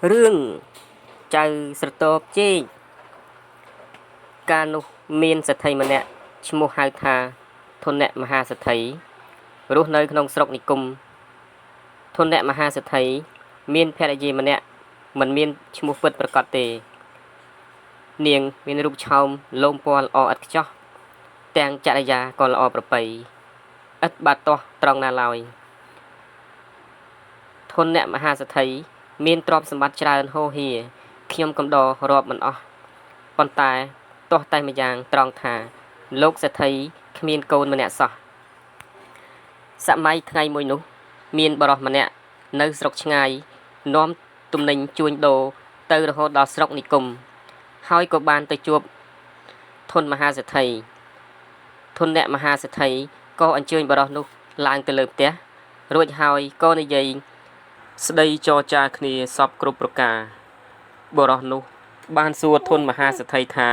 រឿងចៅស្រទបជែកកាលនោះមានសេដ្ឋីម្នាក់ឈ្មោះហៅថាធនៈមហាសេដ្ឋីរស់នៅក្នុងស្រុកនិគមធនៈមហាសេដ្ឋីមានភរិយាម្នាក់មិនមានឈ្មោះពិតប្រាកដទេនាងមានរូបឆោមលោមពណ៌ល្អឥតខ្ចោះទាំងចរិយាក៏ល្អប្រពៃឥតបាត់ទាស់ត្រង់ណាឡើយធនៈមហាសេដ្ឋីមានទ្រព្យសម្បត្តិច្រើនហូរហៀខ្ញុំកំដររាប់មិនអស់ប៉ុន្តែទាស់តែម្យ៉ាងត្រង់ថាលោកសេដ្ឋីគ្មានកូនម្នាក់សោះសម័យថ្ងៃមួយនោះមានបរិសម្នាក់នៅស្រុកឆ្ងាយនាំទំនិញជួញដូរទៅរហូតដល់ស្រុកនិគមហើយក៏បានទៅជួបធនមហាសេដ្ឋីធនៈមហាសេដ្ឋីក៏អញ្ជើញបរិសនោះឡើងទៅលើផ្ទះរួចហើយក៏និយាយស្ដីចរចាគ្នាសពគ្រប់ប្រការបរិសនោះបានសួរធនមហាសេដ្ឋីថា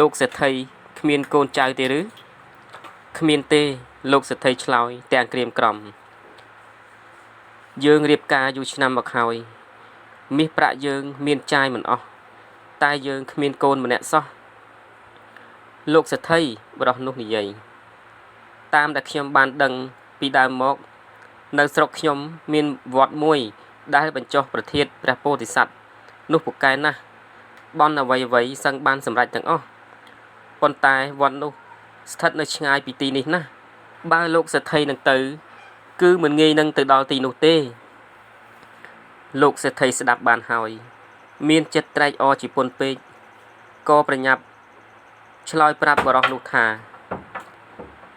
លោកសេដ្ឋីគ្មានកូនចៅទេឬគ្មានទេលោកសេដ្ឋីឆ្លើយទាំងក្រៀមក្រំយើងរៀបការយូរឆ្នាំមកហើយមាសប្រាក់យើងមានចាយមិនអស់តែយើងគ្មានកូនម្នាក់សោះលោកសេដ្ឋីបរិសនោះនិយាយតាមដែលខ្ញុំបានដឹងពីដើមមកនៅស្រុកខ្ញុំមានវត្តមួយដែលបញ្ចុះប្រធានព្រះពោធិសត្វនោះពូកែណាស់បន់អ្វីសឹងបានសម្រេចទាំងអស់ប៉ុន្តែវត្តនោះស្ថិតនៅឆ្ងាយពីទីនេះណាស់បើលោកសេដ្ឋីនឹងទៅគឺមិនងាយនឹងទៅដល់ទីនោះទេលោកសេដ្ឋីស្ដាប់បានហើយមានចិត្តត្រេកអរជាពន់ពេកក៏ប្រញាប់ឆ្លើយប្រាប់បរិសនោះថា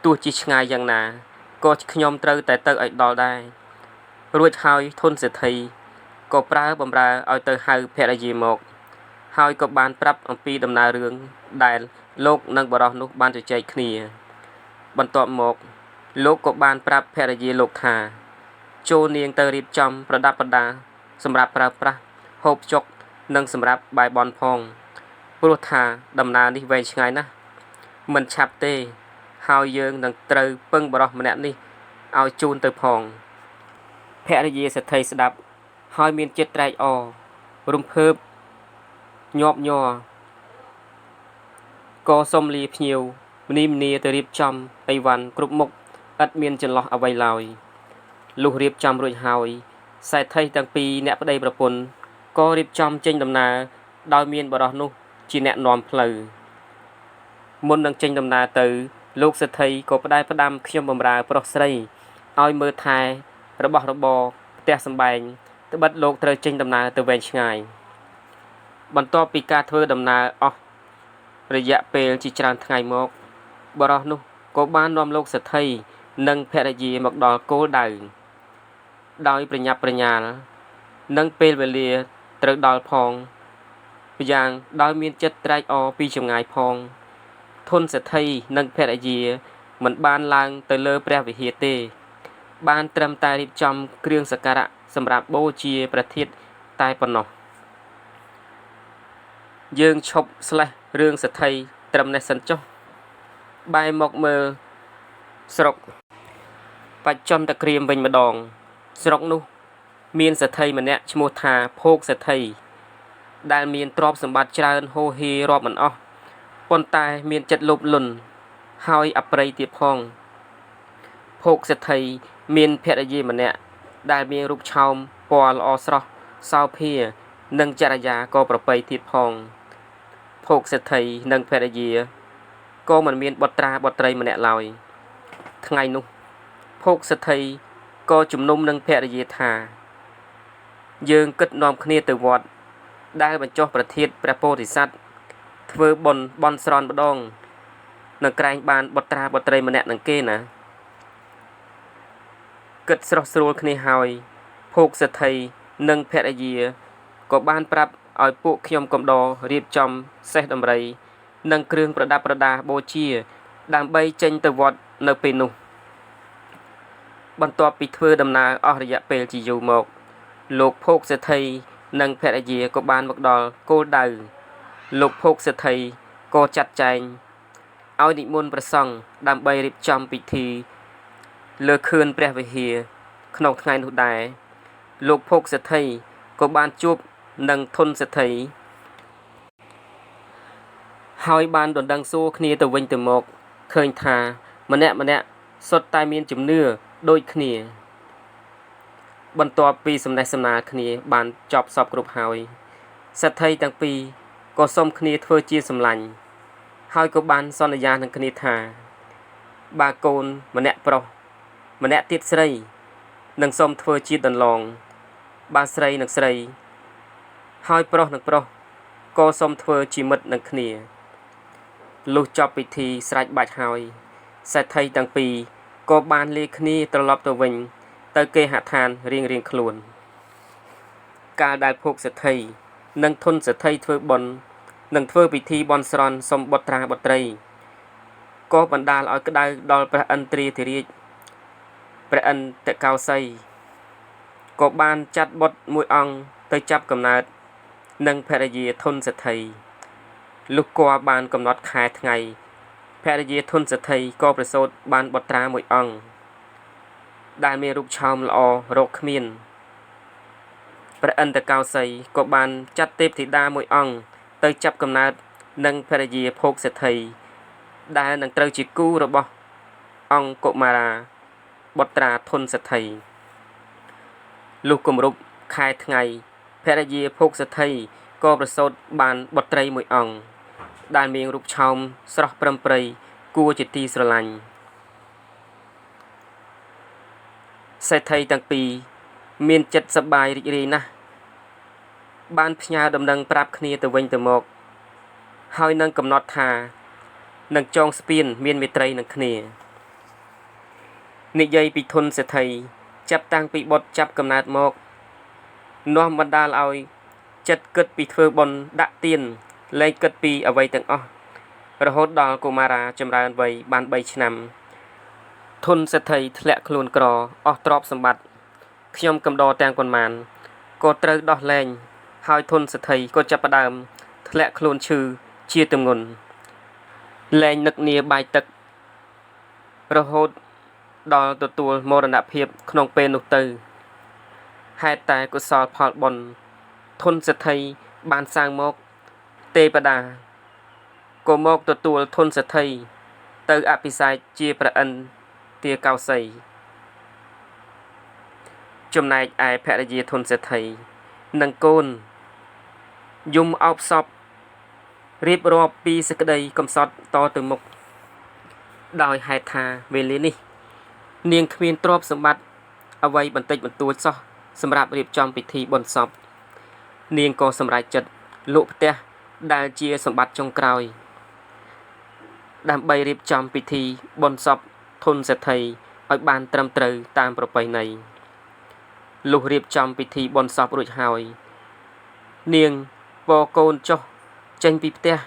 ទោះជាឆ្ងាយយ៉ាងណាក៏ខ្ញុំត្រូវតែទៅឲ្យដល់ដែររួចហើយធនសេដ្ឋីក៏ប្រើបំរើឲ្យទៅហៅភរិយាមកហើយក៏បានប្រាប់អំពីដំណើររឿងដែលលោកនិងបរិសនោះបានជជែកគ្នាបន្ទាប់មកលោកក៏បានប្រាប់ភរិយាលោកថាចូលនាងទៅរៀបចំប្រដាប់ប្រដាសម្រាប់ប្រើប្រាស់ហូបចុកនិងសម្រាប់បាយបន់ផងព្រោះថាដំណើរនេះវែងឆ្ងាយណាស់មិនឆាប់ទេហើយយើងនឹងត្រូវពឹងបរិសម្នាក់នេះឲ្យជូនទៅផងភរិយាសេដ្ឋីស្ដាប់ហើយមានចិត្តត្រេកអររំភើបញាប់ញ័រក៏សុំលាភ្ញៀវម្នីទៅរៀបចំអីវ៉ាន់គ្រប់មុខឥតមានចន្លោះអ្វីឡើយលុះរៀបចំរួចហើយសេដ្ឋីទាំងពីរអ្នកប្តីប្រពន្ធក៏រៀបចំចេញដំណើរដោយមានបរិសនោះជាអ្នកនាំផ្លូវមុននឹងចេញដំណើរទៅលោកសេដ្ឋីក៏ផ្ដាំខ្ញុំបម្រើប្រុសស្រីឲ្យមើលថែរបស់របរផ្ទះសម្បែងត្បិតលោកត្រូវចេញដំណើរទៅវែងឆ្ងាយបន្ទាប់ពីការធ្វើដំណើរអស់រយៈពេលជាច្រើនថ្ងៃមកបរិសនោះក៏បាននាំលោកសេដ្ឋីនិងភរិយាមកដល់គោលដៅដោយប្រញាប់ប្រញាល់និងពេលវេលាត្រូវដល់ផងម្យ៉ាងដោយមានចិត្តត្រេកអរពីចម្ងាយផងធនសេដ្ឋីនិងភរិយាមិនបានឡើងទៅលើព្រះវិហារទេបានត្រឹមតែរៀបចំគ្រឿងសក្ការៈសម្រាប់បូជាព្រះធាតុតែប៉ុណ្ណោះយើងឈប់ស្លេះរឿងសេដ្ឋីត្រឹមនេះសិនចុះបែរមកមើលស្រុកបច្ចុប្បន្នតក្រៀមវិញម្ដងស្រុកនោះមានសេដ្ឋីម្នាក់ឈ្មោះថាភោគសេដ្ឋីដែលមានទ្រព្យសម្បត្តិច្រើនហូរហៀរាប់មិនអស់ប៉ុន្តែមានចិត្តលោភលន់ហើយអប្រិយទៀតផងភោគសេដ្ឋីមានភរិយាម្នាក់ដែលមានរូបឆោមពណ៌ល្អស្រស់សោភានិងចរិយាក៏ប្រពៃទៀតផងភោគសេដ្ឋីនិងភរិយាក៏មិនមានបុត្រាបុត្រីម្នាក់ឡើយថ្ងៃនោះភោគសេដ្ឋីក៏ជំនុំនឹងភរិយាថាយើងគិតនាំគ្នាទៅវត្តដែលបញ្ចុះប្រធានព្រះពោធិសត្វធ្វើបុណ្យបន់ស្រន់ម្ដងនឹងក្រែងបានបុត្រាបុត្រីម្នាក់នឹងគេណាគិតស្រស់ស្រួលគ្នាហើយភោគសេដ្ឋីនិងភរិយាក៏បានប្រាប់ឲ្យពួកខ្ញុំកំដររៀបចំសេះដំរីនិងគ្រឿងប្រដាប់ប្រដាបូជាដើម្បីចេញទៅវត្តនៅពេលនោះបន្ទាប់ពីធ្វើដំណើរអស់រយៈពេលជាយូរមកលោកភោគសេដ្ឋីនិងភរិយាក៏បានមកដល់គោលដៅលោកភោគសេដ្ឋីក៏ចាត់ចែងឲ្យនិមន្តព្រះសង្ឃដើម្បីរៀបចំពិធីលើខឿនព្រះវិហារក្នុងថ្ងៃនោះដែរលោកភោគសេដ្ឋី ក៏បានជួបនឹងធនសេដ្ឋីហើយបានដណ្ដឹងសួរគ្នាទៅវិញទៅមកឃើញថាម្នាក់សុទ្ធតែមានជំនឿដូចគ្នាបន្ទាប់ពីសំណេះសំណាលគ្នាបានចប់សពគ្រប់ហើយសេដ្ឋីទាំងពីរក៏សុំគ្នាធ្វើជាសម្លាញ់ហើយក៏បានសន្យានឹងគ្នាថាបើកូនម្នាក់ប្រុសម្នាក់ទៀតស្រីនឹងសុំធ្វើជាដន្លងបើស្រីនឹងស្រីហើយប្រុសនឹងប្រុសក៏សុំធ្វើជាមិត្តនឹងគ្នាលុះចប់ពិធីស្រេចបាច់ហើយសេដ្ឋីទាំងពីរក៏បានលាគ្នាត្រឡប់ទៅវិញទៅគេហដ្ឋានរៀងខ្លួនកាលដែលភោគសេដ្ឋីនិងធនសេដ្ឋីធ្វើបុណ្យនិងធ្វើពិធីបន់ស្រន់សុំបុត្រាបុត្រីក៏បណ្ដាលឲ្យក្តៅដល់ព្រះឥន្ទ្រាធិរាជព្រះឥន្ទកោសីក៏បានចាត់បុត្រមួយអង្គទៅចាប់កំណើតនិងភរិយាធនសេដ្ឋីលុះគាត់បានកំណត់ខែថ្ងៃភរិយាធនសេដ្ឋីក៏ប្រសូតបានបុត្រាមួយអង្គដែលមានរូបឆោមល្អរកគ្មានព្រះឥន្ទកោសីក៏បានចាត់ទេពធីតាមួយអង្គទៅចាប់កំណើតនិងភរិយាភោគសេដ្ឋីដែលនឹងត្រូវជាគូរបស់អង្គកុមារាបុត្រាធនសេដ្ឋីលុះគម្រប់ខែថ្ងៃភរិយាភោគសេដ្ឋីក៏ប្រសូតបានបុត្រីមួយអង្គដែលមានរូបឆោមស្រស់ប្រឹមប្រិយគួរជាទីស្រឡាញ់សេដ្ឋីទាំងពីរមានចិត្តសប្បាយរីករាយណាស់បានផ្ញើដំណឹងប្រាប់គ្នាទៅវិញទៅមកហើយនឹងកំណត់ថានឹងចងស្ពានមានមេត្រីនឹងគ្នានិយាយពីធនសេដ្ឋីចាប់តាំងពីបុត្រចាប់កំណើតមកនាំបណ្ដាលឲ្យចិត្តគិតពីធ្វើបុណ្យដាក់ទានលែងគិតពីអ្វីទាំងអស់រហូតដល់កុមារាចម្រើនវ័យបាន3ឆ្នាំធនសេដ្ឋីធ្លាក់ខ្លួនក្រអស់ទ្រព្យសម្បត្តិខ្ញុំកំដរទាំងប៉ុន្មានក៏ត្រូវដោះលែងហើយធនសេដ្ឋីក៏ចាប់ផ្ដើមធ្លាក់ខ្លួនឈឺជាទម្ងន់លែងនឹកនាបាយទឹករហូតដល់ទទួលមរណភាពក្នុងពេលនោះទៅហេតុតែកុសលផលបុណ្យធនសេដ្ឋីបានសាងមកទេវតាក៏មកទទួលធនសេដ្ឋីទៅអភិសេកជាព្រះឥន្ទកោសីចំណែកឯភរិយាធនសេដ្ឋីនិងកូនយំអោបសពរៀបរាប់ពីសេចក្តីកំសត់តទៅមុខដោយហេតុថាវេលានេះនាងគ្មានទ្រព្យសម្បត្តិអ្វីបន្តិចបន្តួចសោះសម្រាប់រៀបចំពិធីបុណ្យសពនាងក៏សម្រេចចិត្តលក់ផ្ទះដែលជាសម្បត្តិចុងក្រោយដើម្បីរៀបចំពិធីបុណ្យសពធនសេដ្ឋីឲ្យបានត្រឹមត្រូវតាមប្រពៃណីលុះរៀបចំពិធីបុណ្យសពរួចហើយនាងពរកូនចុះចេញពីផ្ទះ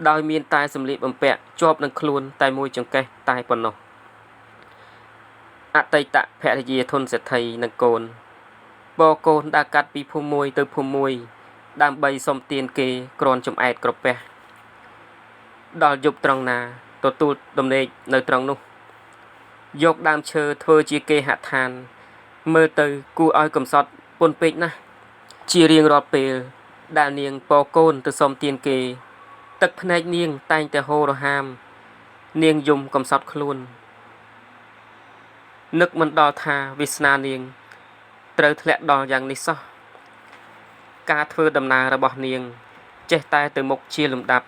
ដោយមានតែសម្លៀកបំពាក់ជាប់នឹងខ្លួនតែមួយចង្កេះតែប៉ុណ្ណោះអតីតភរិយាធនសេដ្ឋីនិងកូនពរកូនដើរកាត់ពីភូមិមួយទៅភូមិមួយដើម្បីសុំទានគេគ្រាន់ចំអែតក្រពះដល់យប់ត្រង់ណាទទួលដំណេកនៅត្រង់នោះយកដើមឈើធ្វើជាគេហដ្ឋានមើលទៅគួរឲ្យកំសត់ពន់ពេកណាស់ជារៀងរាល់ពេលដែលនាងពរកូនទៅសុំទានគេទឹកភ្នែកនាងតែងតែហូររហាមនាងយំកំសត់ខ្លួននឹកមិនដល់ថាវាសនានាងត្រូវធ្លាក់ដល់យ៉ាងនេះសោះការធ្វើដំណើររបស់នាងចេះតែទៅមុខជាលំដាប់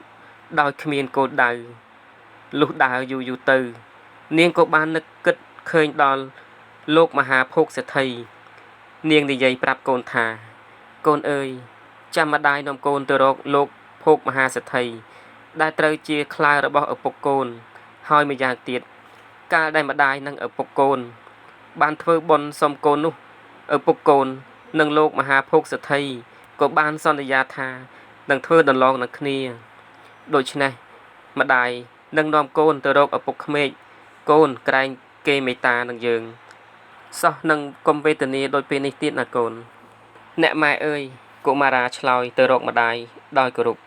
ដោយគ្មានគោលដៅលុះដើរយូរទៅនាងក៏បាននឹកគិតឃើញដល់លោកមហាភោគសេដ្ឋីនាងនិយាយប្រាប់កូនថាកូនអើយចាំម្ដាយនាំកូនទៅរកលោកភោគមហាសេដ្ឋីដែលត្រូវជាខ្លារបស់ឪពុកកូនហើយម្យ៉ាងទៀតកាលដែលម្ដាយនិងឪពុកកូនបានធ្វើបុណ្យសុំកូននោះឪពុកកូននិងលោកមហាភោគសេដ្ឋីក៏បានសន្យាថានឹងធ្វើដន្លងនឹងគ្នាដូច្នេះម្ដាយនឹងនាំកូនទៅរកឪពុកក្មេកកូនក្រែងគេមេត្តានឹងយើងសោះនឹងកុំវេទនាដោយពេលនេះទៀតណាកូនអ្នកម៉ែអើយកុមារាឆ្លើយទៅរកម្ដាយដោយគោរព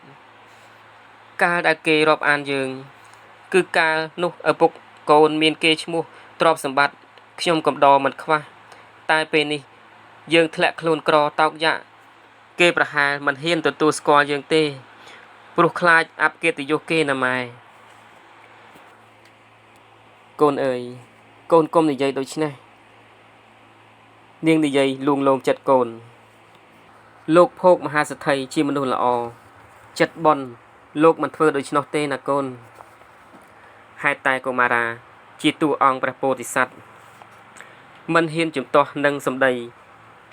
កាលដែលគេរាប់អានយើងគឺកាលនោះឪពុកកូនមានគេឈ្មោះទ្រព្យសម្បត្តិខ្ញុំកំដរមិនខ្វះតែពេលនេះ យើងធ្លាក់ខ្លួនក្រតោកយ៉ាគេប្រហែលមិនហ៊ានទទួលស្គាល់យើងទេព្រោះខ្លាចអាប់កិត្តិយសគេណាម៉ែកូនអើយកូនកុំនិយាយដូច្នេះនាងនិយាយលួងលោមចិត្តកូនលោកភោគមហាសេដ្ឋីជាមនុស្សល្អចិត្តបន់លោកមិនធ្វើដូច្នោះទេណាកូនហេតុតែកុមារាជាតួអង្គព្រះពោធិសត្វមិនហ៊ានជំទាស់នឹងសម្ដី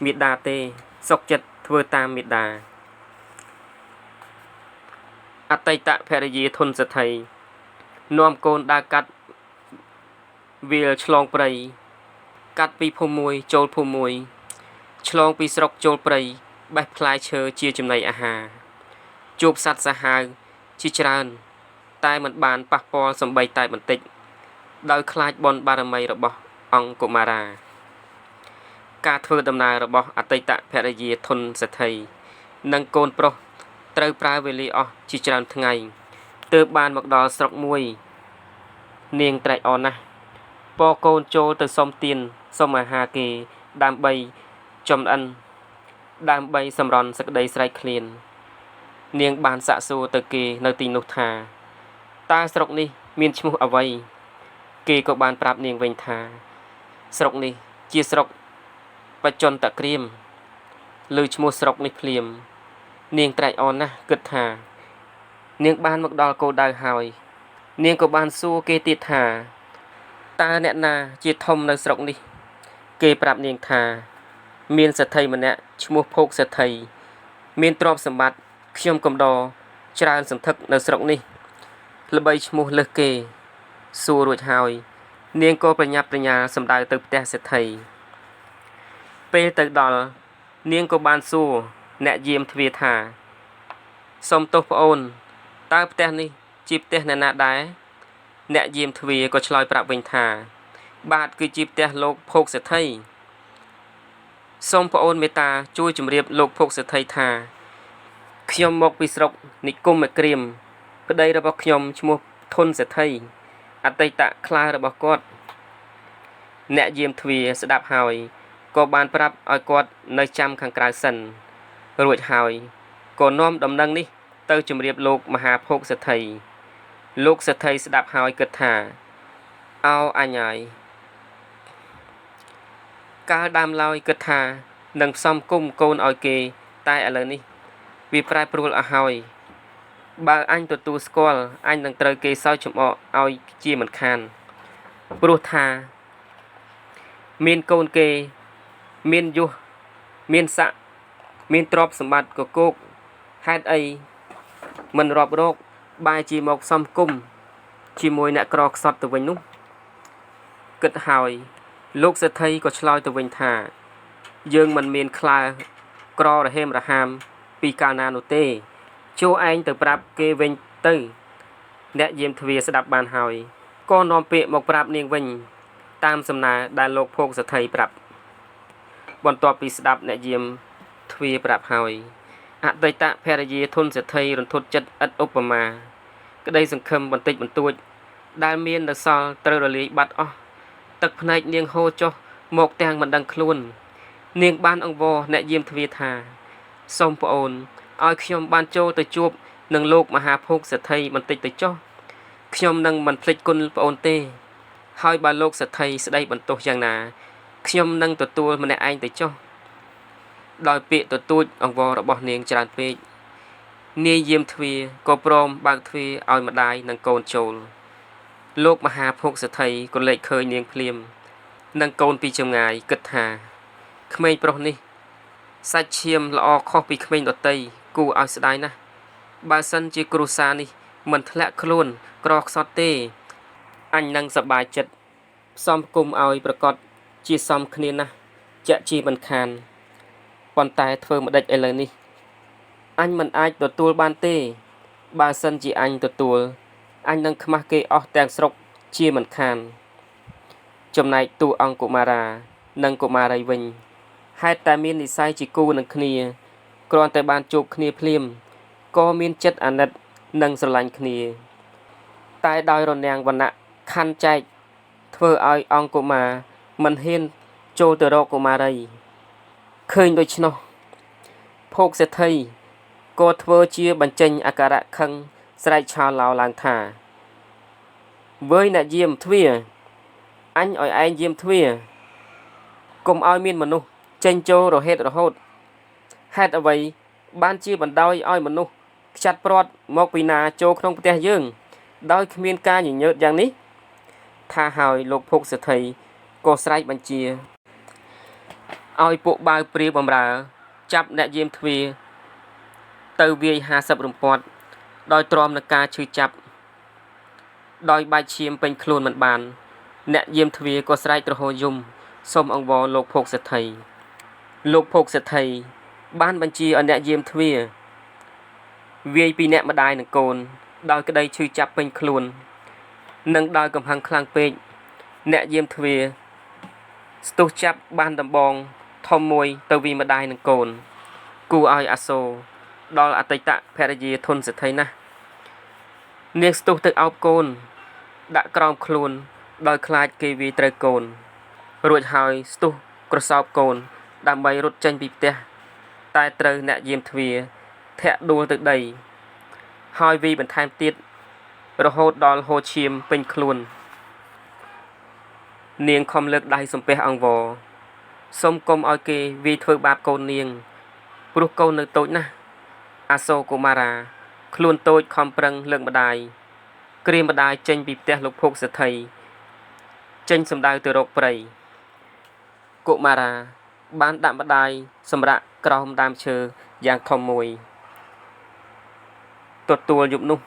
មេដាទេសុខចិត្តធ្វើតាមមេដាអតីតភរិយាធនសេដ្ឋីនាំកូនដើរកាត់វាលឆ្លងព្រៃកាត់ពីភូមិមួយចូលភូមិមួយឆ្លងពីស្រុកចូលព្រៃបេះផ្លែឈើជាចំណីអាហារជួបសត្វសាហាវជាច្រើនតែមិនបានប៉ះពាល់សំបីតែបន្តិចដោយខ្លាចបុណ្យបារមីរបស់អង្គកុមារាការធ្វើដំណើររបស់អតីតភរិយាធនសេដ្ឋីនិងកូនប្រុសត្រូវប្រើវេលាអស់ជាច្រើនថ្ងៃទើបបានមកដល់ស្រុកមួយនាងត្រេកអរណាស់ពរកូនចូលទៅសុំទានសុំអាហារគេដើម្បីចំណិនដើម្បីសម្រន់សេចក្តីស្រែកឃ្លាននាងបានសាកសួរទៅគេនៅទីនោះថាតើស្រុកនេះមានឈ្មោះអ្វីគេក៏បានប្រាប់នាងវិញថាស្រុកនេះជាស្រុកបច្ចុប្បន្នតក្រៀមឬឈ្មោះស្រុកនេះភ្លាមនាងត្រេកអរណាស់គិតថានាងបានមកដល់គោលដៅហើយនាងក៏បានសួរគេទៀតថាតើអ្នកណាជាធំនៅស្រុកនេះគេប្រាប់នាងថាមានសេដ្ឋីម្នាក់ឈ្មោះភោគសេដ្ឋីមានទ្រព្យសម្បត្តិខ្ញុំកំដរច្រើនសន្ធឹកនៅស្រុកនេះល្បីឈ្មោះលើសគេសួររួចហើយនាងក៏ប្រញាប់ប្រញាល់សម្ដៅទៅផ្ទះសេដ្ឋីពេលទៅដល់នាងក៏បានសួរអ្នកយាមទ្វារថាសុំទោសប្អូនតើផ្ទះនេះជាផ្ទះអ្នកណាដែរអ្នកយាមទ្វារក៏ឆ្លើយប្រាប់វិញថាបាទគឺជាផ្ទះលោកភោគសេដ្ឋីសូមប្អូនមេត្តាជួយជម្រាបលោកភោគសេដ្ឋីថាខ្ញុំមកពីស្រុកនិគមក្រៀមប្តីរបស់ខ្ញុំឈ្មោះធនសេដ្ឋីអតីតខ្លារបស់គាត់អ្នកយាមទ្វារស្ដាប់ហើយក៏បានប្រាប់ឲ្យគាត់នៅចាំខាងក្រៅសិនរួចហើយក៏នាំដំណឹងនេះទៅជម្រាបលោកមហាភោគសេដ្ឋីលោកសេដ្ឋីស្ដាប់ហើយគិតថាអោអញហើយកាលដើមឡើយគិតថានឹងផ្សំគុំកូនឲ្យគេតែឥឡូវនេះវាប្រែប្រួលអស់ហើយបើអញទទួលស្គាល់អញនឹងត្រូវគេសើចចំអកឲ្យជាមិនខានព្រោះថាមានកូនគេមានយុះមានស័កមានទ្រព្យសម្បត្តិកកោកហេតុអីមិនរាប់រកបែរជាមកសំគុំជាមួយអ្នកក្រខ្សត់ទៅវិញនោះគិតហើយលោកសេដ្ឋីក៏ឆ្លើយទៅវិញថាយើងមិនមានខ្លាក្ររហេមរហាមពីកាលណានោះទេចូលឯងទៅប្រាប់គេវិញទៅអ្នកយាមទ្វារស្ដាប់បានហើយក៏នាំពាក្យមកប្រាប់នាងវិញតាមសំណើដែលលោកភោគសេដ្ឋីប្រាប់បន្ទាប់ពីស្ដាប់អ្នកយាមទ្វារប្រាប់ហើយអតីតភរិយាធនសេដ្ឋីរន្ធត់ចិត្តឥតឧបមាក្តីសង្ឃឹមបន្តិចបន្តួចដែលមាននៅសល់ត្រូវរលាយបាត់អស់ទឹកភ្នែកនាងហូរចុះមកទាំងមិនដឹងខ្លួននាងបានអង្វរអ្នកយាមទ្វារថាសូមប្អូនឲ្យខ្ញុំបានចូលទៅជួបនឹងលោកមហាភោគសេដ្ឋីបន្តិចទៅចុះខ្ញុំនឹងមិនភ្លេចគុណប្អូនទេហើយបើលោកសេដ្ឋីស្ដីបន្ទោសយ៉ាងណាខ្ញុំនឹងទទួលម្នាក់ឯងទៅចុះដោយពាក្យទទូចអង្វររបស់នាងច្រើនពេកនាយយាមទ្វារក៏ព្រមបើកទ្វារឲ្យម្ដាយនិងកូនចូលលោកមហាភោគសេដ្ឋីក៏លេចឃើញនាងភ្លាមនិងកូនពីចម្ងាយគិតថាក្មេងប្រុសនេះសាច់ឈាមល្អខុសពីក្មេងដតីគួរឲ្យស្ដាយណាស់បើសិនជាគ្រួសារនេះមិនធ្លាក់ខ្លួនក្រខ្សត់ទេអញនឹងសប្បាយចិត្តផ្សំគុំឲ្យប្រកាសជាសមគ្នាណាស់ជាក់ជាមិនខានប៉ុន្តែធ្វើម្ដេចឥឡូវនេះអញមិនអាចទទួលបានទេបើសិនជាអញទទួលអញនឹងខ្មាស់គេអស់ទាំងស្រុកជាមិនខានចំណែកតួអង្គកុមារានិងកុមារីវិញហេតុតែមាននិស្ស័យជាគូនឹងគ្នាគ្រាន់តែបានជួបគ្នាភ្លាមក៏មានចិត្តអាណិតនិងស្រឡាញ់គ្នាតែដោយរនាំងវណ្ណៈខណ្ឌចែកធ្វើឲ្យអង្គកុមារមិនហ៊ានចូលទៅរកកុមារីឃ ឃើញដូច្នោះភោគសេដ្ឋីក៏ធ្វើជាបញ្ចេញអាការៈខឹងស្រែកឆោឡោឡើងថាវើយអ្នកយាមទ្វាអញឲ្យឯងយាមទ្វាកុំឲ្យមានមនុស្សចេញចូលរហេតរហូតហេតុអ្វីបានជាបណ្ដោយឲ្យមនុស្សខ្ចាត់ព្រាត់មកពីណាចូលក្នុងផ្ទះយើងដោយគ្មានការញញើតយ៉ាងនេះថាហើយលោកភោគសេដ្ឋីក៏ស្រែកបញ្ជាឲ្យពួកបាវព្រាវបំរើចាប់អ្នកយាមទ្វាទៅវាយ50រំពាត់ដោយទ្រាំនឹងការឈឺចាប់ដោយបាច់ឈាមពេញខ្លួនមិនបានអ្នកយាមទ្វាក៏ស្រែកទ្រហោយំសូមអង្វរលោកភោគសេដ្ឋីលោកភោគសេដ្ឋីបានបញ្ជាឲ្យអ្នកយាមទ្វាវាយពីអ្នកម្ដាយនិងកូនដោយក្តីឈឺចាប់ពេញខ្លួននិងដោយកំហឹងខ្លាំងពេកអ្នកយាមទ្វាស្ទុះចាប់បានដំបងធំមួយទៅវាយម្ដាយនិងកូនគួរឲ្យអាសូរដល់អតីតភរិយាធនសេដ្ឋីណាស់នាងស្ទុះទៅអោបកូនដាក់ក្រោមខ្លួនដោយខ្លាចគេវាយត្រូវកូនរួចហើយស្ទុះក្រសោបកូនដើម្បីរត់ចេញពីផ្ទះតែត្រូវអ្នកយាមទ្វាធាក់ដួលទៅដីហើយវាយបន្ថែមទៀតរហូតដល់ហូរឈាមពេញខ្លួននាងខំលើកដៃសំពះអង្វរសូមកុំឲ្យគេវាយធ្វើបាបកូននាងព្រោះកូននៅតូចណាស់អាសូរកុមារាខ្លួនតូចខំប្រឹងលើកម្ដាយគ្រាម្ដាយចេញពីផ្ទះលោកភោគសេដ្ឋីចេញសំដៅទៅរកព្រៃកុមារាបានដាក់ម្ដាយសម្រាកក្រោមដើមឈើយ៉ាងធំមួយទទួលយប់នោះ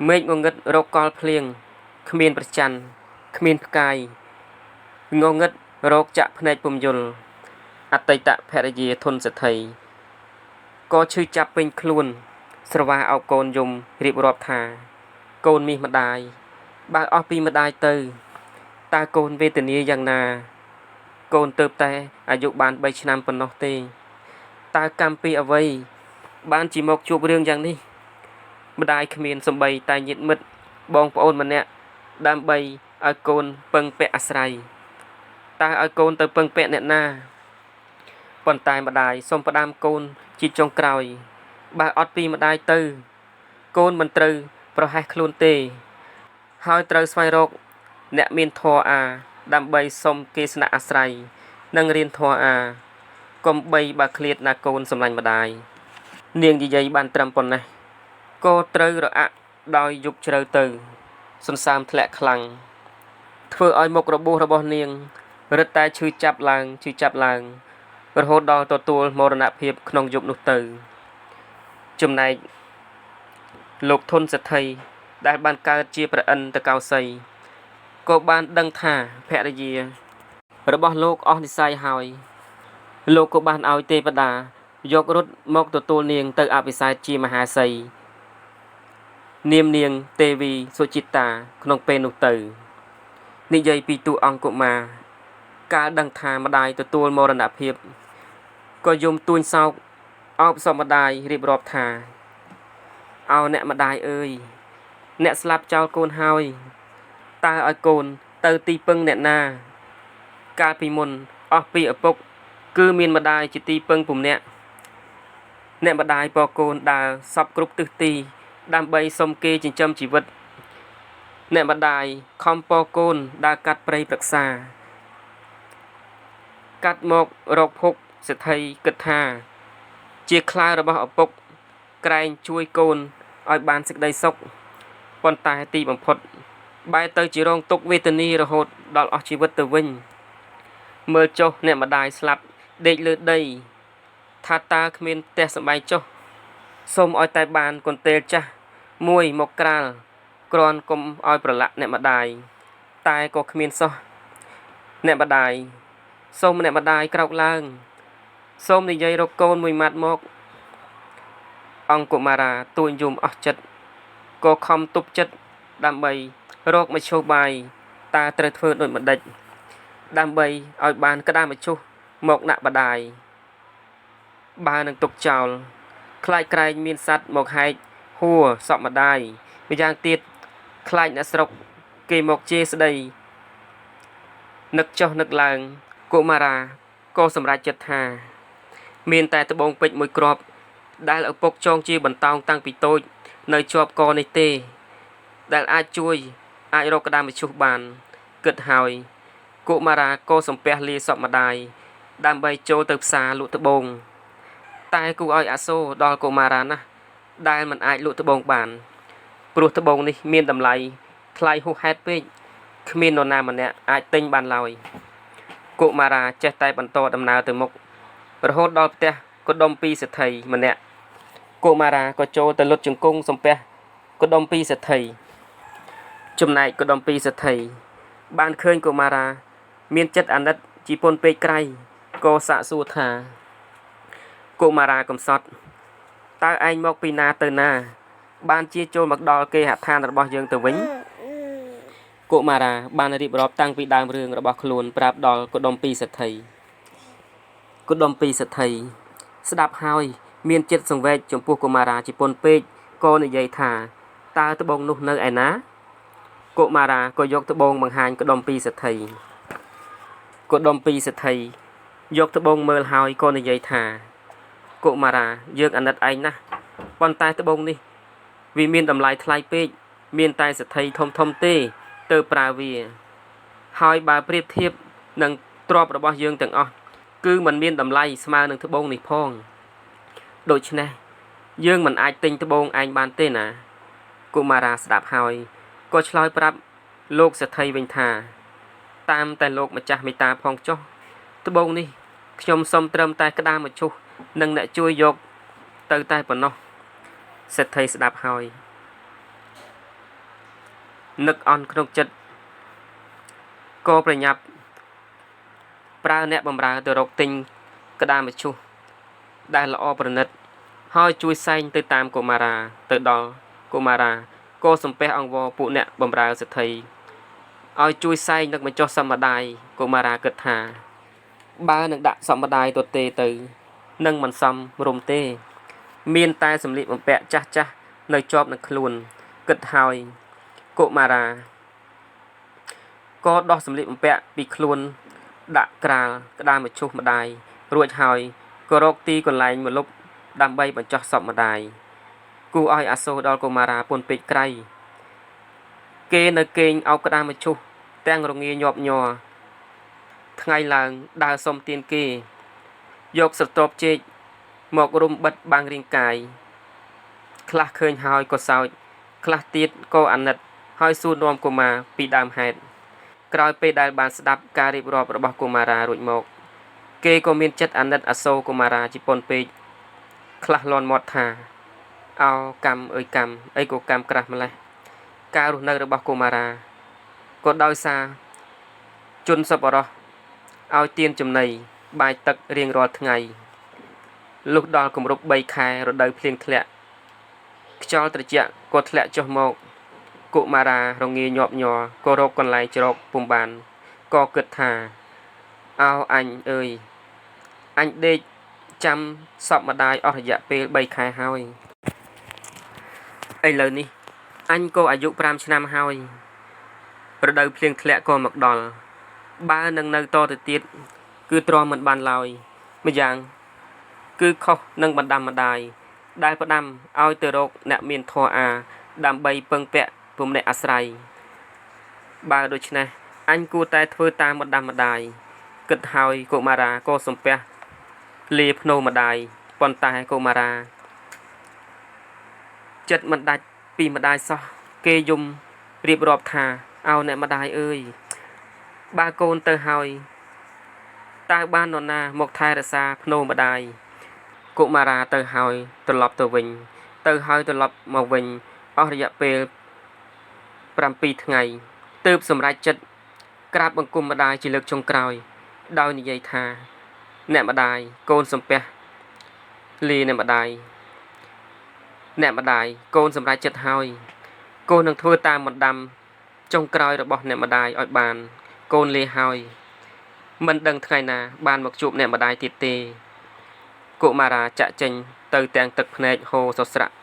មេឃងងឹតរកកលភ្លៀងគ្មានព្រះច័ន្ទគ្មានផ្កាយងងឹតរកចាក់ភ្នែកពុំយល់អតីតភរិយាធនសេដ្ឋីក៏ឈឺចាប់ពេញខ្លួនស្រវាអោបកូនយំរៀបរាប់ថាកូនមាសម្ដាយបើអស់ពីម្ដាយទៅតើកូនវេទនាយ៉ាងណាកូនទៅតែអាយុបាន3ឆ្នាំប៉ុណ្ណោះទេតើកម្មពីអ្វីបានជាមកជួបរឿងយ៉ាងនេះម្ដាយគ្មានសំបីតែញាតិមិត្តបងប្អូនម្នាក់ដើម្បីឲ្យកូនពឹងពាក់អាស្រ័យតើឲ្យកូនទៅពឹងពាក់អ្នកណាប៉ុន្តែម្ដាយសូមផ្ដាំកូនជាចុងក្រោយបើអត់ពីម្ដាយទៅកូនមិនត្រូវប្រហែសខ្លួនទេហើយត្រូវស្វែងរកអ្នកមានធម៌អាដើម្បីសុំគេស្នាក់អាស្រ័យនិងរៀនធម៌អាកុំបីបើឃ្លាតណាកូនសម្លាញ់ម្ដាយនាងនិយាយបានត្រឹមប៉ុណ្ណេះក៏ត្រូវរអាក់ដោយយប់ជ្រៅទៅសន្សើមធ្លាក់ខ្លាំងធ្វើឲ្យមុខរបួសរបស់នាងរឹតតែឈឺចាប់ឡើងរហូតដល់ទទួលមរណភាពក្នុងយប់នោះទៅចំណែកលោកធនសេដ្ឋីដែលបានកើតជាព្រះឥន្ទកោសីក៏បានដឹងថាភរិយារបស់លោកអស់និស្ស័យហើយលោកក៏បានឲ្យទេវតាយករត់មកទទួលនាងទៅអភិសេកជាមហាសីនាមនាងទេវីសុចិតាក្នុងពេលនោះទៅនិយាយពីតួអង្គកុមារកាលដឹងថាម្ដាយទទួលមរណភាពក៏យំទួញសោកអោបសពម្ដាយរៀបរាប់ថាអោអ្នកម្ដាយអើយអ្នកស្លាប់ចោលកូនហើយតើឲ្យកូនទៅទីពឹងអ្នកណាកាលពីមុនអស់ពីឪពុកគឺមានម្ដាយជាទីពឹងពុំអ្នកម្ដាយពកូនដើរសពគ្រប់ទិសទីដើម្បីសុំគេចិញ្ចឹមជីវិតអ្នកម្ដាយខំពកូនដើរកាត់ព្រៃព្រឹក្សាកាត់មករកភុកសេដ្ឋីគិតថាជាខ្លារបស់ឪពុកក្រែងជួយកូនឲ្យបានសេចក្តីសុខប៉ុន្តែទីបំផុតបែរទៅជារងទុក្ខវេទនារហូតដល់អស់ជីវិតទៅវិញមើលចុះអ្នកម្ដាយស្លាប់ដេកលើដីថាតើគ្មានផ្ទះសម្បែងចុះសូមឲ្យតែបានកន្ទេលចាស់មួយមកក្រាលគ្រាន់កុំឲ្យប្រឡាក់អ្នកម្ដាយតែក៏គ្មានសោះអ្នកម្ដាយសូមអ្នកម្ដាយក្រោកឡើងសូមនិយាយរកកូនមួយម៉ាត់មកអង្គកុមារាទួញយំអស់ចិត្តក៏ខំទប់ចិត្តដើម្បីរកមជ្ឈបាយតើត្រូវធ្វើដូចម្ដេចដើម្បីឲ្យបានក្តាមជ្ឈុះមកដាក់ម្ដាយបើនឹងទុកចោលខ្លាចក្រែងមានសត្វមកហែកហួរសពម្ដាយម្យ៉ាងទៀតខ្លាចអ្នកស្រុកគេមកជេរស្ដីនឹកចុះនឹកឡើងកុមារា ក៏សម្រេចចិត្តថាមានតែត្បូងពេជ្រមួយគ្រាប់ដែលឪពុកចងជាបន្តោងតាំងពីតូចនៅជាប់កនេះទេដែលអាចរកក្តាមមឈូសបានគិតហើយកុមារាក៏សំពះលាសពម្ដាយដើម្បីចូលទៅផ្សារលក់ត្បូងតែគួរឲ្យអាសូរដល់កុមារាណាស់ដែលមិនអាចលក់ត្បូងបានព្រោះត្បូងនេះមានតម្លៃថ្លៃហួសហេតុពេកគ្មាននរណាម្នាក់អាចទិញបានឡើយកុមារាចេះតែបន្តដំណើរទៅមុខរហូតដល់ផ្ទះកុដុម្ពីសេដ្ឋីម្នាក់កុមារាក៏ចូលទៅលុតជង្គង់សំពះកុដុម្ពីសេដ្ឋីចំណែកកុដុម្ពីសេដ្ឋីបានឃើញកុមារាមានចិត្តអាណិតជីពន់ពេកក្រៃក៏សាកសួរថាកុមារាកំសត់តើឯងមកពីណាទៅណាបានជាចូលមកដល់គេហដ្ឋានរបស់យើងទៅវិញកុមារាបានរៀបរាប់តាំងពីដើមរឿងរបស់ខ្លួនប្រាប់ដល់កុដុម្ពីសេដ្ឋីកុដុម្ពីសេដ្ឋីស្ដាប់ហើយមានចិត្តសង្វេគចំពោះកុមារាជីពន់ពេកក៏និយាយថាតើត្បូងនោះនៅឯណាកុមារាក៏យកត្បូងបង្ហាញកុដុម្ពីសេដ្ឋីកុដុម្ពីសេដ្ឋីយកត្បូងមើលហើយក៏និយាយថាកុមារាយើងអាណិតឯងណាស់ប៉ុន្តែត្បូងនេះវាមានតម្លៃថ្លៃពេកមានតែសេដ្ឋីធំទេទៅប្រើវាហើយបើប្រៀបធៀបនឹងទ្រព្យរបស់យើងទាំងអស់គឺมันមានតម្លៃស្មើនឹងត្បូងនេះផងដូច្នេះយើងមិនអាចទិញត្បូងឯងបានទេណាកុមារាស្ដាប់ហើយក៏ឆ្លើយប្រាប់លោកសេដ្ឋីវិញថាតាមតែលោកម្ចាស់មេត្តាផងចុះត្បូងនេះខ្ញុំសុំត្រឹមតែក្តាមមឈូសនិងអ្នកជួយយកទៅតែប៉ុណ្ណោះសេដ្ឋីស្ដាប់ហើយនឹកអន់ក្នុងចិត្តក៏ប្រញាប់ប្រើអ្នកបម្រើទៅរកទិញក្តាមមឈូសដែលល្អប្រណិតហើយជួយសែងទៅតាមកុមារាទៅដល់កុមារាក៏សំពះអង្វរពួកអ្នកបម្រើសេដ្ឋីឲ្យជួយសែងនឹកបញ្ចុះសម្ដាយកុមារាគិតថាបើនឹងដាក់សម្ដាយទទេទៅនឹងមិនសមរម្យទេមានតែសម្លៀកបំពាក់ចាស់នៅជាប់នឹងខ្លួនគិតហើយកុមារាក៏ដោះសម្លៀកបំពាក់ពីខ្លួនដាក់ក្រាលក្តាមមឈូសម្ដាយរួចហើយក៏រកទីកន្លែងមួយលុបដើម្បីបញ្ចុះសពម្ដាយគួរឲ្យអាសូរដល់កុមារាពន់ពេកក្រៃគេនៅគេងអោបក្តាមមឈូសទាំងរងាញាប់ញ័រថ្ងៃឡើងដើរសុំទានគេយកស្រទាប់ចេកមករុំបិទបាំងរាងកាយខ្លះឃើញហើយក៏សោចខ្លះទៀតក៏អាណិតហើយសួរនាំកុមារពីដើមហេតុក្រោយពេលដែលបានស្ដាប់ការរៀបរាប់របស់កុមារារួចមកគេក៏មានចិត្តអាណិតអាសូរកុមារាជីពន់ពេកខ្លះលន់មាត់ថាអោកម្មអើយកម្មអីក៏កម្មក្រាស់ម្លេះការរស់នៅរបស់កុមារាក៏ដោយសារជន់សប្បុរសឲ្យទានចំណីបាយទឹករៀងរាល់ថ្ងៃលុះដល់គម្រប់3ខែរដូវភ្លៀងធ្លាក់ខ្យល់ត្រជាក់ក៏ធ្លាក់ចុះមកកុមារារងាញាប់ញ័រក៏រកកន្លែងជ្រកពុំបានក៏គិតថាអោអញអើយអញដេកចាំសពម្ដាយអស់រយៈពេល3ខែហើយឥឡូវនេះអញក៏អាយុ5ឆ្នាំហើយរដូវភ្លៀងធ្លាក់ក៏មកដល់បើនឹងនៅតទៅទៀតគឺទ្រាំមិនបានឡើយម្យ៉ាងគឺខុសនឹងបណ្ដាំម្ដាយដែលផ្ដាំឲ្យទៅរកអ្នកមានធម៌អាដើម្បីពឹងពាក់ពំនាក់អាស្រ័យបើដូច្នេះអញគួរតែធ្វើតាមបណ្ដាំម្ដាយគិតហើយកុមារាក៏សំពះលាភ្នោម្ដាយប៉ុន្តែកុមារាចិត្តមិនដាច់ពីម្ដាយសោះគេយំរៀបរាប់ថាអោអ្នកម្ដាយអើយបើកូនទៅហើយតើបាននរណាមកថែរក្សាភ្នោម្ដាយកុមារាទៅហើយត្រឡប់ទៅវិញទៅហើយត្រឡប់មកវិញអស់រយៈពេល7ថ្ងៃទើបសម្រេចចិត្តក្រាបបង្គំម្ដាយជាលើកចុងក្រោយដោយនិយាយថាអ្នកម្ដាយកូនសំពះលាអ្នកម្ដាយកូនសម្រេចចិត្តហើយកូននឹងធ្វើតាមបណ្ដាំចុងក្រោយរបស់អ្នកម្ដាយឲ្យបានកូនលាហើយមិនដឹងថ្ងៃណាបានមកជួបអ្នកម្ដាយទៀតទេកុមារាចាក់ចេញទៅទាំងទឹកភ្នែកហូរសស្រាក់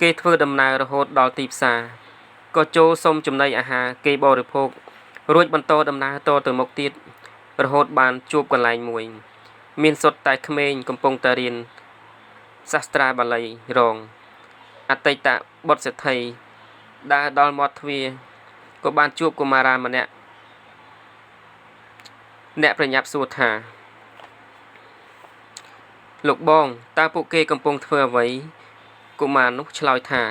គេធ្វើដំណើររហូតដល់ទីផ្សារក៏ចូលសុំចំណីអាហារគេបរិភោគរួចបន្តដំណើរតទៅមុខទៀត រហូតបានជួបកន្លែងមួយមានសុទ្ធតែក្មេងកំពុងតែរៀនសាស្ត្រាបាលីរងអតីតបុត្រសេដ្ឋីដើរដល់មាត់ទ្វារក៏បានជួបកុមារាម្នាក់អ្នកប្រញាប់សួរថាលោកបងតើពួកគេកំពុងធ្វើអ្វីកុមារនោះឆ្លើយថា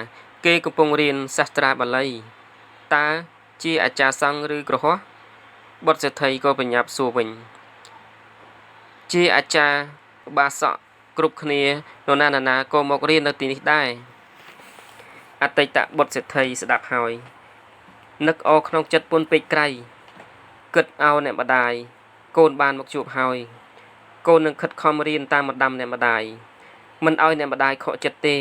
គេកំពុងរៀនសាស្ត្រាបាលីតើជាអាចារ្យសង្ឃឬក្រហមបុត្រសេដ្ឋីក៏ប្រញាប់សួរវិញជាអាចារ្យបាសកគ្រប់គ្នានរណាក៏មករៀននៅទីនេះដែរអតីតបុត្រសេដ្ឋីស្ដាប់ហើយនឹកអរក្នុងចិត្តពន់ពេកក្រៃគិតឲ្យអ្នកម្ដាយកូនបានមកជួបហើយកូននឹងខិតខំរៀនតាមម្ដាំអ្នកម្ដាយមិនឲ្យអ្នកម្ដាយខកចិត្តទេ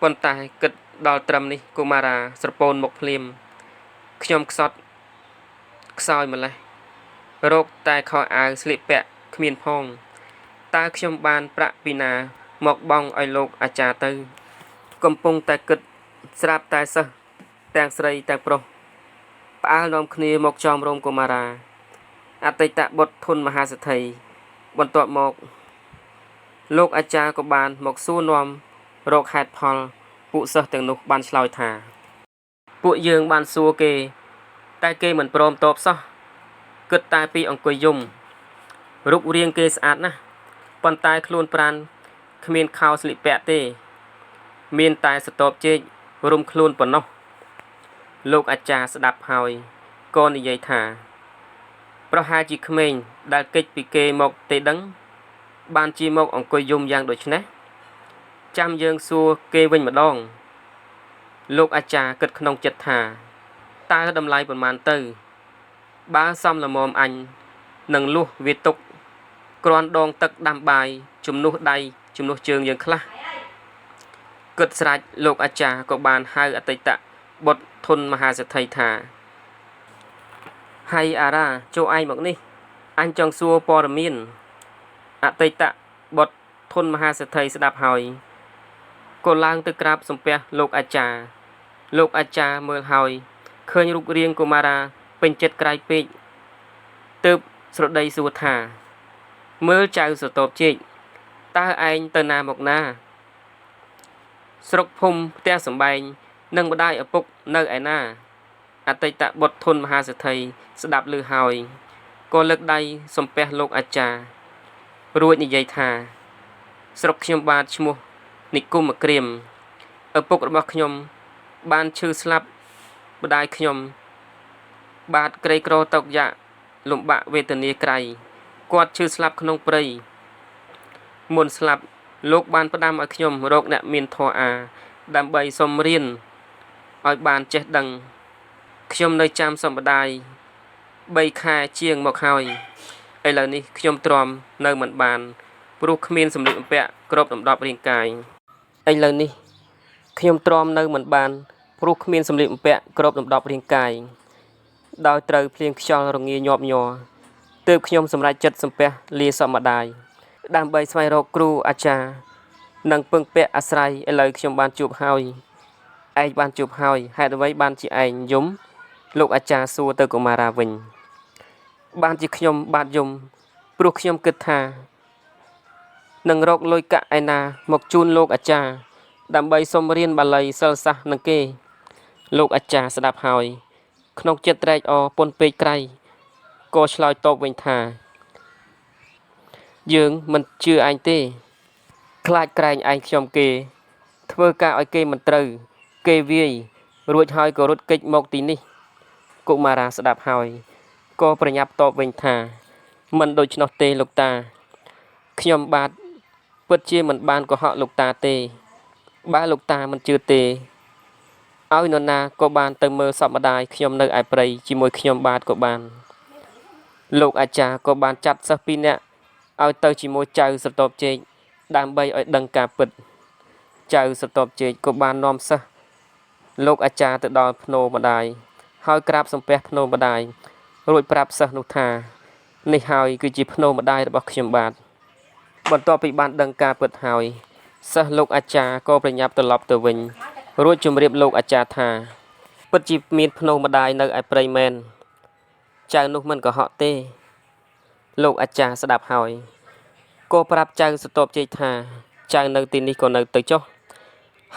ប៉ុន្តែគិតដល់ត្រឹមនេះកុមារាស្រពោនមកភ្លាមខ្ញុំខ្សត់ខ្សោយម្លេះរោគតែខោអាវស្លៀកពាក់គ្មានផងតើខ្ញុំបានប្រាក់ពីណាមកបង់ឲ្យលោកអាចារ្យទៅកំពុងតែគិតស្រាប់តែសិស្សទាំងស្រីទាំងប្រុសផ្អើលនាំគ្នាមកចោមរោមកុមារាអតីតបុត្រធនមហាសេដ្ឋីបន្ទាប់មកលោកអាចារ្យក៏បានមកសួរនាំរកហេតុផលពួកសិស្សទាំងនោះបានឆ្លើយថាពួកយើងបានសួរគេតែគេមិនព្រមតបសោះគិតតែពីអង្គុយយំរូបរាងគេស្អាតណាស់ប៉ុន្តែខ្លួនប្រាណគ្មានខោស្លៀកពាក់ទេមានតែស្ទប់ជែករុំខ្លួនប៉ុណ្ណោះលោកអាចារ្យស្ដាប់ហើយក៏និយាយថាប្រហែលជាក្មេងដែលគេចពីគេមកទេដឹងបានជាមកអង្គុយយំយ៉ាងដូចនេះចាំយើងសួរគេវិញម្ដងលោកអាចារ្យគិតក្នុងចិត្តថាតើតម្លៃប៉ុន្មានទៅបើសំលមមអញនឹងលុះវាទុកគ្រាន់ដងទឹកដាំបាយជំនួសដៃជំនួសជើងយើងខ្លះគិតស្រេចលោកអាចារ្យក៏បានហៅអតីតបុត្រធនមហាសេដ្ឋីថាហើយអារ៉ាចូលឯងមកនេះអញចង់សួរព័ត៌មានអតីតបុត្រធនមហាសេដ្ឋីស្ដាប់ហើយក៏ឡើងទៅក្រាបសំពះលោកអាចារ្យលោកអាចារ្យមើលហើយឃើញរូបរាងកុមារាពេញចិត្តក្រៃពេកទើបស្រដីសួរថាមើលចៅសតបជែកតើឯងទៅណាមកណាស្រុកភូមិផ្ទះសំបែងនិងម្ដាយឪពុកនៅឯណាអតីតបុត្រធនមហាសេដ្ឋីស្ដាប់ឮហើយក៏លើកដៃសំពះលោកអាចារ្យរួចនិយាយថាស្រុកខ្ញុំបាទឈ្មោះនិគមក្រៀមឪពុករបស់ខ្ញុំបានឈឺស្លាប់ម្ដាយខ្ញុំបាទក្រីក្រតោកយ៉ាលំបាកវេទនាក្រៃគាត់ឈឺស្លាប់ក្នុងព្រៃមុនស្លាប់លោកបានផ្ដាំឲ្យខ្ញុំរកអ្នកមានធម៌អាដើម្បីសុំរៀនឲ្យបានចេះដឹងខ្ញុំនៅចាំសម្បដាយ3ខែជាងមកហើយឥឡូវនេះខ្ញុំទ្រាំនៅមិនបានព្រោះគ្មានសម្លៀកបំពាក់គ្របដណ្ដប់រាងកាយឥឡូវនេះខ្ញុំទ្រាំនៅមិនបានព្រោះគ្មានសម្លៀកបំពាក់គ្របដណ្ដប់រាងកាយដោយត្រូវភ្លៀងខ្យល់រងាញាប់ញ័រទើបខ្ញុំសម្រេចចិត្តសំពះលាសម្ដាយដើម្បីស្វែងរកគ្រូអាចារ្យនិងពឹងពាក់អាស្រ័យឥឡូវខ្ញុំបានជួបហើយឯងបានជួបហើយហេតុអ្វីបានជាឯងយំលោកអាចារ្យសួរទៅកុមារាវិញបានជាខ្ញុំបាទយំព្រោះខ្ញុំគិតថានឹងរកលុយកាក់ឯណាមកជូនលោកអាចារ្យដើម្បីសុំរៀនបាលីសិលសាស្ត្រនឹងគេលោកអាចារ្យស្ដាប់ហើយក្នុងចិត្តត្រេកអរពន់ពេកក្រៃក៏ឆ្លើយតបវិញថាយើងមិនជឿឯងទេខ្លាចក្រែងឯងខ្ញុំគេធ្វើការឲ្យគេមិនត្រូវគេវាយរួចហើយក៏រត់គេចមកទីនេះកុមារាស្ដាប់ហើយក៏ប្រញាប់តបវិញថាមិនដូច្នោះទេលោកតាខ្ញុំបាទពិតជាមិនបានកុហកលោកតាទេបើលោកតាមិនជឿទេឲ្យនរណាក៏បានទៅមើលសពម្ដាយខ្ញុំនៅឯព្រៃជាមួយខ្ញុំបាទក៏បានលោកអាចារ្យក៏បានចាត់សិស្ស2នាក់ឲ្យទៅជាមួយចៅស្រទាប់ជែកដើម្បីឲ្យដឹងការពិតចៅស្រទាប់ជែកក៏បាននាំសិស្សលោកអាចារ្យទៅដល់ភ្នោម្ដាយហើយក្រាបសំពះភ្នោម្ដាយរួចប្រាប់សិស្សនោះថានេះហើយគឺជាភ្នោម្ដាយរបស់ខ្ញុំបាទបន្ទាប់ពីបានដឹងការពិតហើយសិស្សលោកអាចារ្យក៏ប្រញាប់ត្រឡប់ទៅវិញរួចជម្រាបលោកអាចារ្យថាពិតជាមានភ្នោម្ដាយនៅឯព្រៃមែនចៅនោះមិនកុហកទេ លោកអាចារ្យស្ដាប់ហើយក៏ប្រាប់ចៅសតបជ័យថាចៅនៅទីនេះក៏នៅទៅចុះ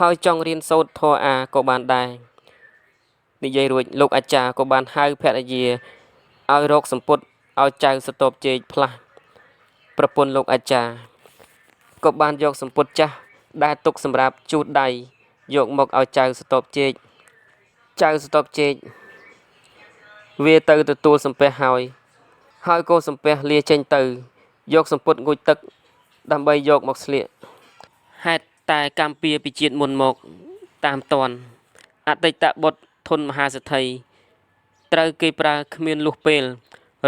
ហើយចង់រៀនសូត្រធម៌អាក៏បានដែរនិយាយរួចលោកអាចារ្យក៏បានហៅភរិយាឲ្យរកសម្ពុតឲ្យចៅសតបជ័យផ្លាស់ប្រពន្ធលោកអាចារ្យក៏បានយកសម្ពុតចាស់ដែលទុកសម្រាប់ជូតដៃយកមកឲ្យចៅសតបជ័យចៅសតបជ័យវាទៅទទួលសំពះហើយក៏សំពះលាចេញទៅយកសម្ពុតងូតទឹកដើម្បីយកមកស្លៀកហេតុតែកម្ពុជាពីជាតិមុនមកតាមតនអតីតបុត្រធនមហាសេដ្ឋីត្រូវគេប្រើគ្មានលុះពេល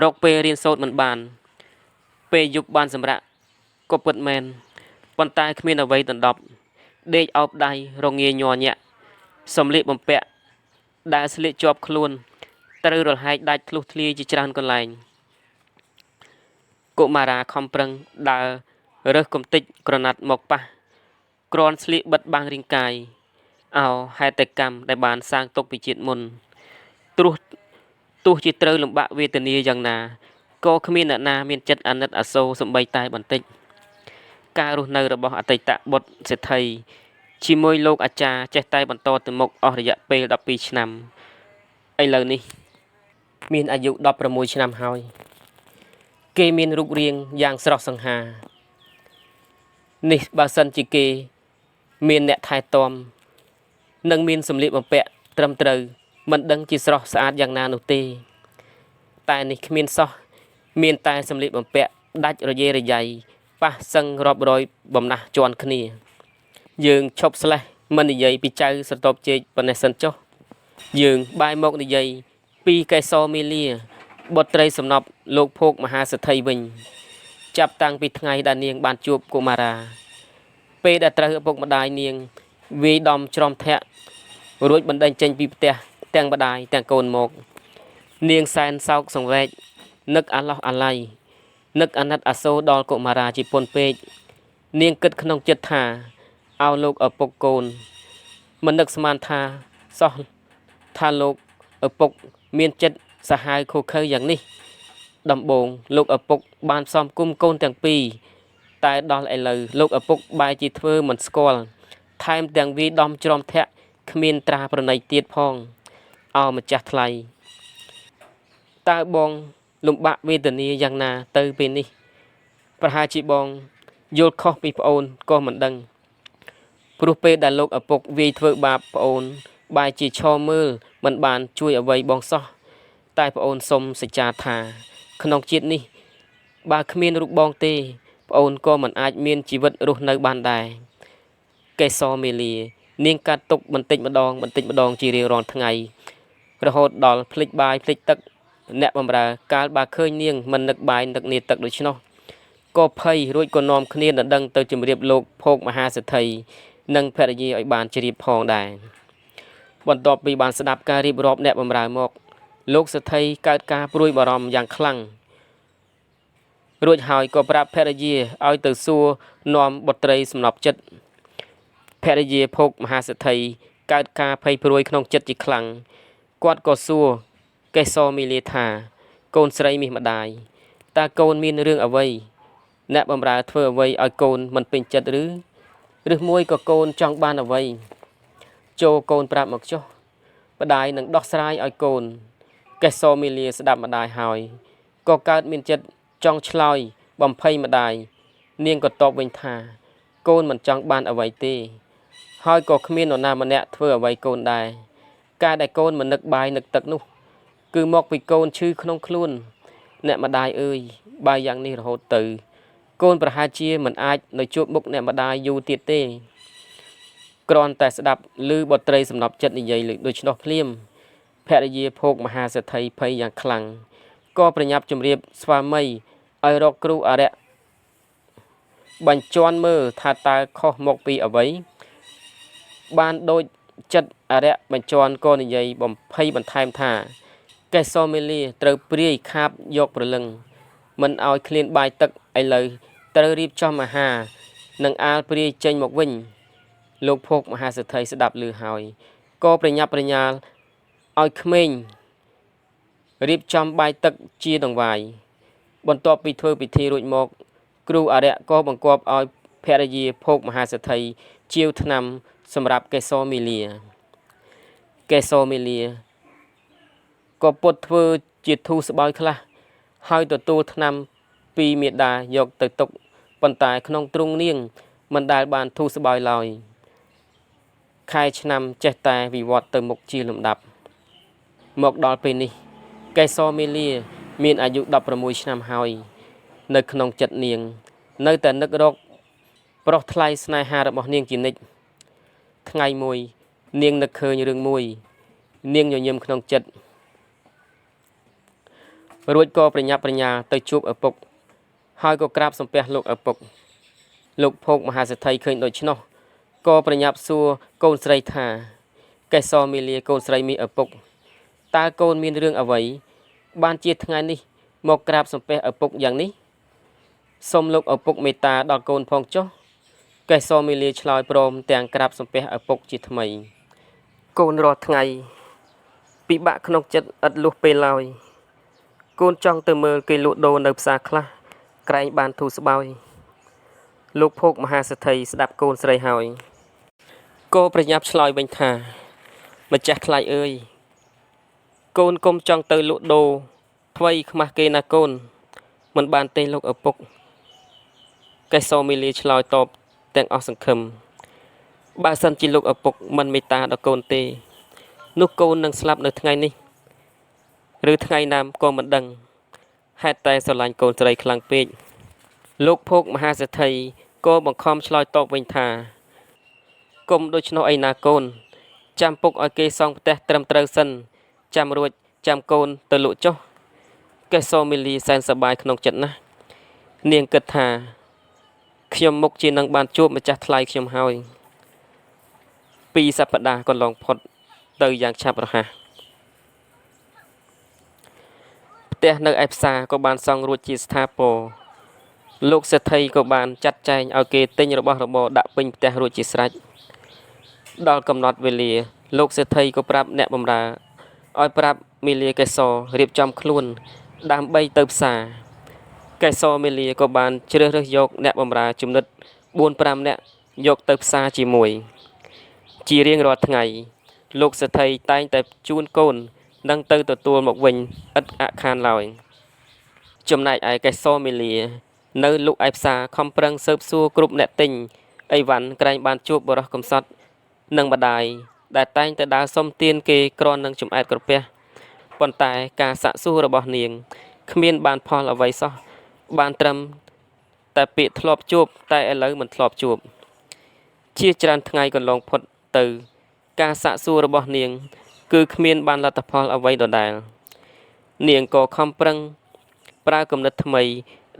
រកពេលរៀនសូត្រមិនបានពេលយប់បានសម្រាកក៏ពិតមែនប៉ុន្តែគ្មានអ្វីដណ្ដប់ដេកអោបដៃរងាញ័រញាក់សំលៀកបំពាក់ដែលស្លៀកជាប់ខ្លួនត្រូវរលហែកដាច់ធ្លុះធ្លាយជាច្រើនកន្លែងកុមារាខំប្រឹងដើររើសកំតិចក្រណាត់មកប៉ះគ្រាន់ស្លៀកបិទបាំងរាងកាយអោហេតុតែកម្មដែលបានសាងទុកពីជាតិមុនទោះជាត្រូវលំបាកវេទនាយ៉ាងណាក៏គ្មានអ្នកណាមានចិត្តអាណិតអាសូរសំបីតែបន្តិចការរស់នៅរបស់អតីតបុត្រសេដ្ឋីជាមួយលោកអាចារ្យចេះតែបន្តទៅមុខអស់រយៈពេល12ឆ្នាំឥឡូវនេះមានអាយុ16ឆ្នាំហើយគេមានរូបរាងយ៉ាងស្រស់សង្ហានេះបើសិនជាគេមានអ្នកថែទាំនិងមានសម្លៀកបំពាក់ត្រឹមត្រូវមិនដឹងជាស្រស់ស្អាតយ៉ាងណានោះទេតែនេះគ្មានសោះមានតែសម្លៀកបំពាក់ដាច់រយេរយាយប៉ះសឹងរាប់រយបំណះជាន់គ្នាយើងឈប់ស្លេះមិននិយាយពីចៅសតបជែកប៉ុណ្ណេះសិនចុះយើងបែរមកនិយាយពីកេសរមេលាបុត្រីសំណប់លោកភោគមហាសេដ្ឋីវិញចាប់តាំងពីថ្ងៃដែលនាងបានជួបកុមារាពេលដែលត្រូវឪពុកម្ដាយនាងវាយដំច្រំធាក់រួចបណ្ដេញចេញពីផ្ទះទាំងម្ដាយទាំងកូនមកនាងសែនសោកសង្វេគនឹកអាឡោះអាល័យនឹកអាណិតអាសូរដល់កុមារាជាពន់ពេកនាងគិតក្នុងចិត្តថាឲ្យលោកឪពុកកូនមិននឹកស្មានថាសោះថាលោកឪពុកមានចិត្តសាហាវខូខើយ៉ាងនេះដំបូងលោកឪពុកបានផ្សំគុំកូនទាំងពីរតែដល់ឥឡូវលោកឪពុកបែរជាធ្វើមិនស្គាល់ថែមទាំងវាយដំច្រំធាក់គ្មានត្រាប្រណីទៀតផងអោម្ចាស់ថ្លៃតើបងលំបាកវេទនាយ៉ាងណាទៅពេលនេះប្រហែលជាបងយល់ខុសពីប្អូនក៏មិនដឹងព្រោះពេលដែលលោកឪពុកវាយធ្វើបាបប្អូនបែរជាឈរមើលមិនបានជួយអ្វីបងសោះតែប្អូនសុំសច្ចាថាក្នុងជាតិនេះបើគ្មានរូបបងទេប្អូនក៏មិនអាចមានជីវិតរស់នៅបានដែរកេសរមេលានាងកាត់ទុកបន្តិចម្ដងជារៀងរាល់ថ្ងៃរហូតដល់ភ្លេចបាយភ្លេចទឹកអ្នកបម្រើកាលបើឃើញនាងមិននឹកបាយនឹកនីទឹកដូច្នោះក៏ភ័យរួចក៏នាំគ្នាដណ្ដឹងទៅជម្រាបលោកភោគមហាសេដ្ឋីនិងភរិយាឲ្យបានជ្រាបផងដែរបន្ទាប់ពីបានស្ដាប់ការរៀបរាប់អ្នកបម្រើមកលោកសេដ្ឋីកើតការព្រួយបារម្ភយ៉ាងខ្លាំងរួចហើយក៏ប្រាប់ភរិយាឲ្យទៅសួរនាំបុត្រីសំណប់ចិត្តភរិយាភោគមហាសេដ្ឋីកើតការភ័យព្រួយក្នុងចិត្តជាខ្លាំងគាត់ក៏សួរកេសរមេលាថាកូនស្រីមាសម្ដាយតើកូនមានរឿងអ្វីអ្នកបម្រើធ្វើអ្វីឲ្យកូនមិនពេញចិត្តឬមួយក៏កូនចង់បានអ្វីចូលកូនប្រាប់មកចុះម្ដាយនឹងដោះស្រាយឲ្យកូនកេសរមេលាស្ដាប់ម្ដាយហើយក៏កើតមានចិត្តចង់ឆ្លើយបំភ័យម្ដាយនាងក៏តបវិញថាកូនមិនចង់បានអ្វីទេហើយក៏គ្មាននរណាម្នាក់ធ្វើអ្វីកូនដែរការដែលកូនមិននឹកបាយនឹកទឹកនោះគឺមកពីកូនឈឺក្នុងខ្លួនអ្នកម្ដាយអើយបើយ៉ាងនេះរហូតទៅកូនប្រហែលជាមិនអាចនៅជួបមុខអ្នកម្ដាយយូរទៀតទេគ្រាន់តែស្ដាប់ឮបុត្រីសំណប់ចិត្តនិយាយដូច្នោះភ្លាមភរិយាភោគមហាសេដ្ឋីភ័យយ៉ាងខ្លាំងក៏ប្រញាប់ជម្រាបស្វាមីឲ្យរកគ្រូអរិយបញ្ជាន់មើលថាតើខុសមកពីអ្វីបានដូចចិត្តអរិយបញ្ជាន់ក៏និយាយបំភ័យបន្ថែមថាកេសរមេលាត្រូវព្រាយខាបយកព្រលឹងមិនឲ្យឃ្លានបាយទឹកឥឡូវត្រូវរៀបចំអាហារនិងអាលព្រាយចេញមកវិញលោកភោគមហាសេដ្ឋីស្ដាប់ឮហើយក៏ប្រញាប់ប្រញាល់ឲ្យក្មេងរៀបចំបាយទឹកជាដង្វាយ បន្ទាប់ពីធ្វើពិធីរួចមកគ្រូអារក្សក៏បង្គាប់ឲ្យភរិយាភោគមហាសេដ្ឋីជាវថ្នាំសម្រាប់កេសរមាលាក៏ពុតធ្វើជាធូរស្បើយខ្លះហើយទទួលថ្នាំពីមេដាយកទៅទុកប៉ុន្តែក្នុងទ្រុងនាងមិនដែលបានធូរស្បើយឡើយខែឆ្នាំចេះតែវិវត្តទៅមុខជាលំដាប់មកដល់ពេលនេះកេសរមាលាមានអាយុ16ឆ្នាំហើយនៅក្នុងចិត្តនាងនៅតែនឹករកប្រុសថ្លៃស្នេហារបស់នាងជានិច្ចថ្ងៃមួយនាងនឹកឃើញរឿងមួយនាងញញឹមក្នុងចិត្តរួចក៏ប្រញាប់ប្រញាល់ទៅជួបឪពុកហើយក៏ក្រាបសំពះលោកឪពុកលោកភោគមហាសេដ្ឋីឃើញដូច្នោះក៏ប្រញាប់សួរកូនស្រីថាកេសរមាលាកូនស្រីមីឪពុកតើកូនមានរឿងអ្វីបានជាថ្ងៃនេះមកក្រាបសំពះឪពុកយ៉ាងនេះសូមលោកឪពុកមេត្តាដល់កូនផងចុះកេសរមាលាឆ្លើយព្រមទាំងក្រាបសំពះឪពុកជាថ្មីកូនរាល់ថ្ងៃពិបាកក្នុងចិត្តឥតលុះពេលឡើយកូនចង់ទៅមើលគេលក់ដូរនៅផ្សារខ្លះក្រែងបានធូរស្បើយលោកភោគមហាសេដ្ឋីស្ដាប់កូនស្រីហើយក៏ប្រញាប់ឆ្លើយវិញថាម្ចាស់ថ្លៃអើយកូនកុំចង់ទៅលក់ដូរថ្មីខ្មាស់គេណាកូនមិនបានទេលោកឪពុកកេសរមាលាឆ្លើយតបទាំងអស់សង្ឃឹមបើសិនជាលោកឪពុកមិនមេត្តាដល់កូនទេនោះកូននឹងស្លាប់នៅថ្ងៃនេះឬថ្ងៃណាក៏មិនដឹងហេតុតែស្រឡាញ់កូនស្រីខ្លាំងពេកលោកភោគមហាសេដ្ឋីក៏បង្ខំឆ្លើយតបវិញថាគុំដូច្នោះអីណាកូនចាំពុកឲ្យគេសង់ផ្ទះត្រឹមត្រូវសិនចាំរួចចាំកូនទៅលក់ចុះកេសរមាលាសែនសប្បាយក្នុងចិត្តណាស់នាងគិតថាខ្ញុំមុខជានឹងបានជួបម្ចាស់ថ្លៃខ្ញុំហើយ2 សប្តាហ៍កន្លងផុតទៅយ៉ាងឆាប់រហ័សផ្ទះនៅឯផ្សារក៏បានសង់រួចជាស្ថាពរលោកសេដ្ឋីក៏បានចាត់ចែងឲ្យគេទិញរបស់របរដាក់ពេញផ្ទះរួចជាស្រេចដល់កំណត់វេលាលោកសេដ្ឋីក៏ប្រាប់អ្នកបម្រើឲ្យប្រាប់មាលាកេសររៀបចំខ្លួនដើម្បីទៅផ្សារកេសរមាលាក៏បានជ្រើសរើសយកអ្នកបម្រើចំណិត 4-5 នាក់យកទៅផ្សារជាមួយជារៀងរាល់ថ្ងៃលោកសេដ្ឋីតែងតែជូនកូននឹងទៅទទួលមកវិញឥតអាក់ខានឡើយចំណែកឯកេសរមាលានៅលក់ឯផ្សារខំប្រឹងស៊ើបសួរគ្រប់អ្នកទិញអីវ៉ាន់ក្រែងបានជួបបរិះកំសត់និងម្ដាយដែលតែងតែដើរសុំទានគេគ្រាន់នឹងចំអែតក្រពះប៉ុន្តែការសាក់សួររបស់នាងគ្មានបានផលអ្វីសោះបានត្រឹមតែពាក្យធ្លាប់ជួបតែឥឡូវមិនធ្លាប់ជួបជាច្រើនថ្ងៃកន្លងផុតទៅការសាក់សួររបស់នាងគឺគ្មានបានលទ្ធផលអ្វីដដែលនាងក៏ខំប្រឹងប្រើគំនិតថ្មី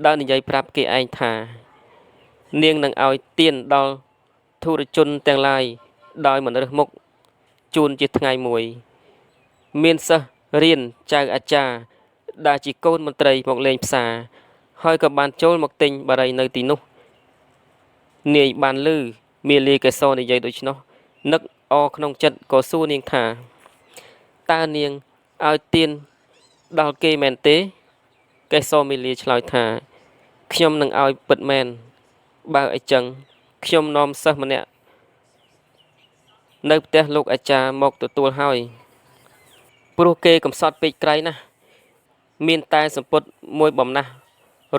ដោយនិយាយប្រាប់គេឯងថានាងនឹងឲ្យទានដល់ធុរជនទាំងឡាយដោយមិនរើសមុខជូនជាថ្ងៃមួយមានសិស្សរៀនចៅអាចារ្យដែលជាកូនមន្ត្រីមកលេងផ្សារហើយក៏បានចូលមកទិញបារីនៅទីនោះនាយបានឮមាលាកេសរនិយាយដូច្នោះនឹកអរក្នុងចិត្តក៏សួរនាងថាតើនាងឲ្យទានដល់គេមែនទេកេសរមាលាឆ្លើយថាខ្ញុំនឹងឲ្យពិតមែនបើអីចឹងខ្ញុំនាំសិស្សម្នាក់នៅផ្ទះលោកអាចារ្យមកទទួលហើយព្រោះគេកំសត់ពេកក្រៃណាស់មានតែសម្ពុតមួយបំណាស់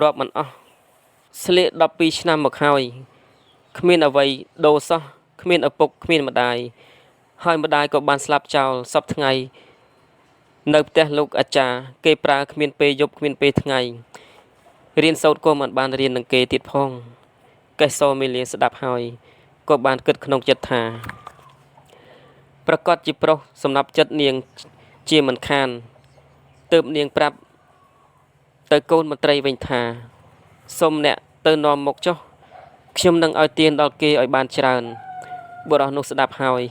រាប់មិនអស់ស្លៀក12ឆ្នាំមកហើយគ្មានអ្វីដូរសោះគ្មានឪពុកគ្មានម្ដាយហើយម្ដាយក៏បានស្លាប់ចោលសពថ្ងៃនៅផ្ទះលោកអាចារ្យគេប្រើគ្មានពេលយប់គ្មានពេលថ្ងៃរៀនសូត្រក៏មិនបានរៀននឹងគេទៀតផងកេសរមាលាស្ដាប់ហើយក៏បានគិតក្នុងចិត្តថាប្រកាសជាប្រុសសម្រាប់ចិត្តនាងជាមិនខានទើបនាងប្រាប់ទៅកូនមន្ត្រីវិញថាសូមអ្នកទៅនាំមកចុះខ្ញុំនឹងឲ្យទានដល់គេឲ្យបានច្រើនបុរសនោះស្ដាប់ហើយ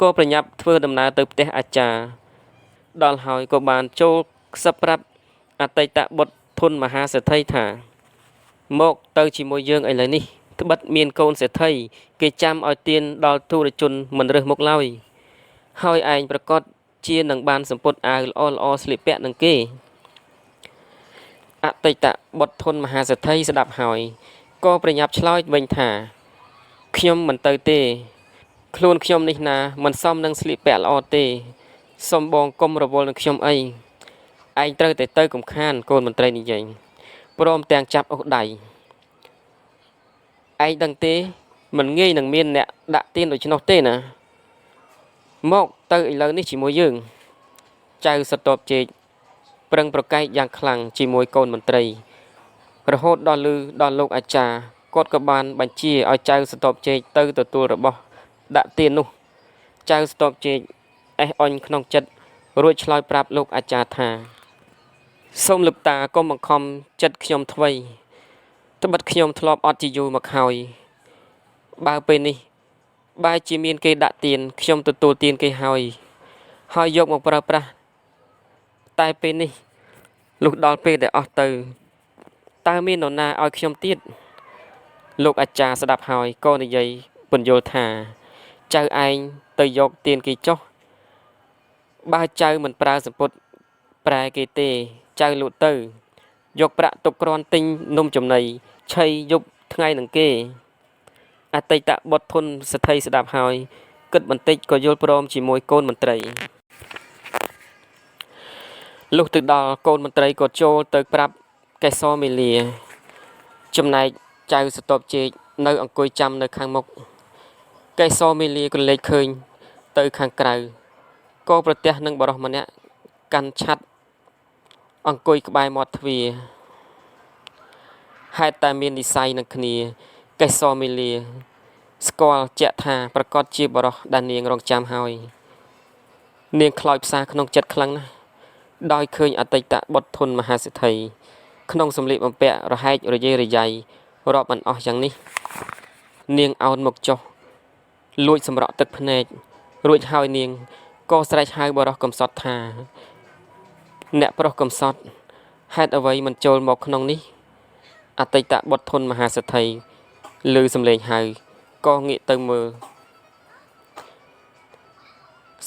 ក៏ប្រញាប់ធ្វើដំណើរទៅផ្ទះអាចារ្យដល់ហើយក៏បានចូលខ្សឹបប្រាប់អតីតបុត្រធនមហាសេដ្ឋីថាមកទៅជាមួយយើងឥឡូវនេះត្បិតមានកូនសេដ្ឋីគេចាំឲ្យទានដល់ធុរជនមិនរើសមុខឡើយហើយឯងប្រកាសជានឹងបានសម្ពុតអាវល្អស្លៀកពាក់នឹងគេ អតីតបុត្រធនមហាសេដ្ឋីស្ដាប់ហើយក៏ប្រញាប់ឆ្លើយវិញថាខ្ញុំមិនទៅទេខ្លួនខ្ញុំនេះណាមិនសមនឹងស្លៀកពាក់ល្អទេសូមបងកុំរវល់នឹងខ្ញុំអីឯងត្រូវតែទៅកំខានកូនមន្ត្រីនិយាយព្រមទាំងចាប់អូសដៃឯងដឹងទេមិនងាយនឹងមានអ្នកដាក់ទៀនដូច្នោះទេណាមកទៅឥឡូវនេះជាមួយយើងចៅសតបជែកប្រឹងប្រកែកយ៉ាងខ្លាំងជាមួយកូនមន្ត្រីរហូតដល់ដល់លោកអាចារ្យគាត់ក៏បានបញ្ជាឲ្យចៅសតបជែកទៅទទួលរបស់ដាក់ទៀននោះចៅស្ទប់ជែកអេះអន់ក្នុងចិត្តរួចឆ្លើយប្រាប់លោកអាចារ្យថាសូមលោកតាកុំបង្ខំចិត្តខ្ញុំថ្វីត្បិតខ្ញុំធ្លាប់អត់ជាយូរមកហើយបើពេលនេះបែរជាមានគេដាក់ទៀនខ្ញុំទទួលទៀនគេហើយយកមកប្រើប្រាស់តែពេលនេះលុះដល់ពេលដែលអស់ទៅតើមាននរណាឲ្យខ្ញុំទៀតលោកអាចារ្យស្ដាប់ហើយក៏និយាយពន្យល់ថាចៅឯងទៅយកទៀនគេចុះបើចៅមិនប្រើសម្ពុតប្រែគេទេចៅលក់ទៅយកប្រាក់ទុកគ្រាន់ទិញនំចំណីឆៃយប់ថ្ងៃនឹងគេអតីតបុត្រធនសេដ្ឋីស្ដាប់ហើយគិតបន្តិចក៏យល់ព្រមជាមួយកូនមន្ត្រីលុះទៅដល់កូនមន្ត្រីក៏ចូលទៅប្រាប់កេសរមេលាចំណែកចៅសតបជែកនៅអង្គុយចាំនៅខាងមុខកេសរមេលាក៏លេចឃើញទៅខាងក្រៅក៏ប្រទះនឹងបរិសម្នាក់កាន់ឆាត់អង្គុយក្បែរមាត់ទ្វារហេតុតែមាននិស្ស័យនឹងគ្នាកេសរមេលាស្គាល់ជាក់ថាប្រកាសជាបរិសដែលនាងរងចាំហើយនាងខ្លោចផ្សាក្នុងចិត្តខ្លាំងណាស់ដោយឃើញអតីតបុត្រធនមហាសេដ្ឋីក្នុងសម្លៀកបំពាក់រហែករយេរយាយរាប់មិនអស់យ៉ាងនេះនាងអោនមកចុះលួចសម្រក់ទឹកភ្នែករួចហើយនាងក៏ស្រែកហៅបរិសកំសត់ថាអ្នកប្រុសកំសត់ហេតុអ្វីមិនចូលមកក្នុងនេះអតីតបុត្រធនមហាសេដ្ឋីឮសំឡេងហៅក៏ងាកទៅមើល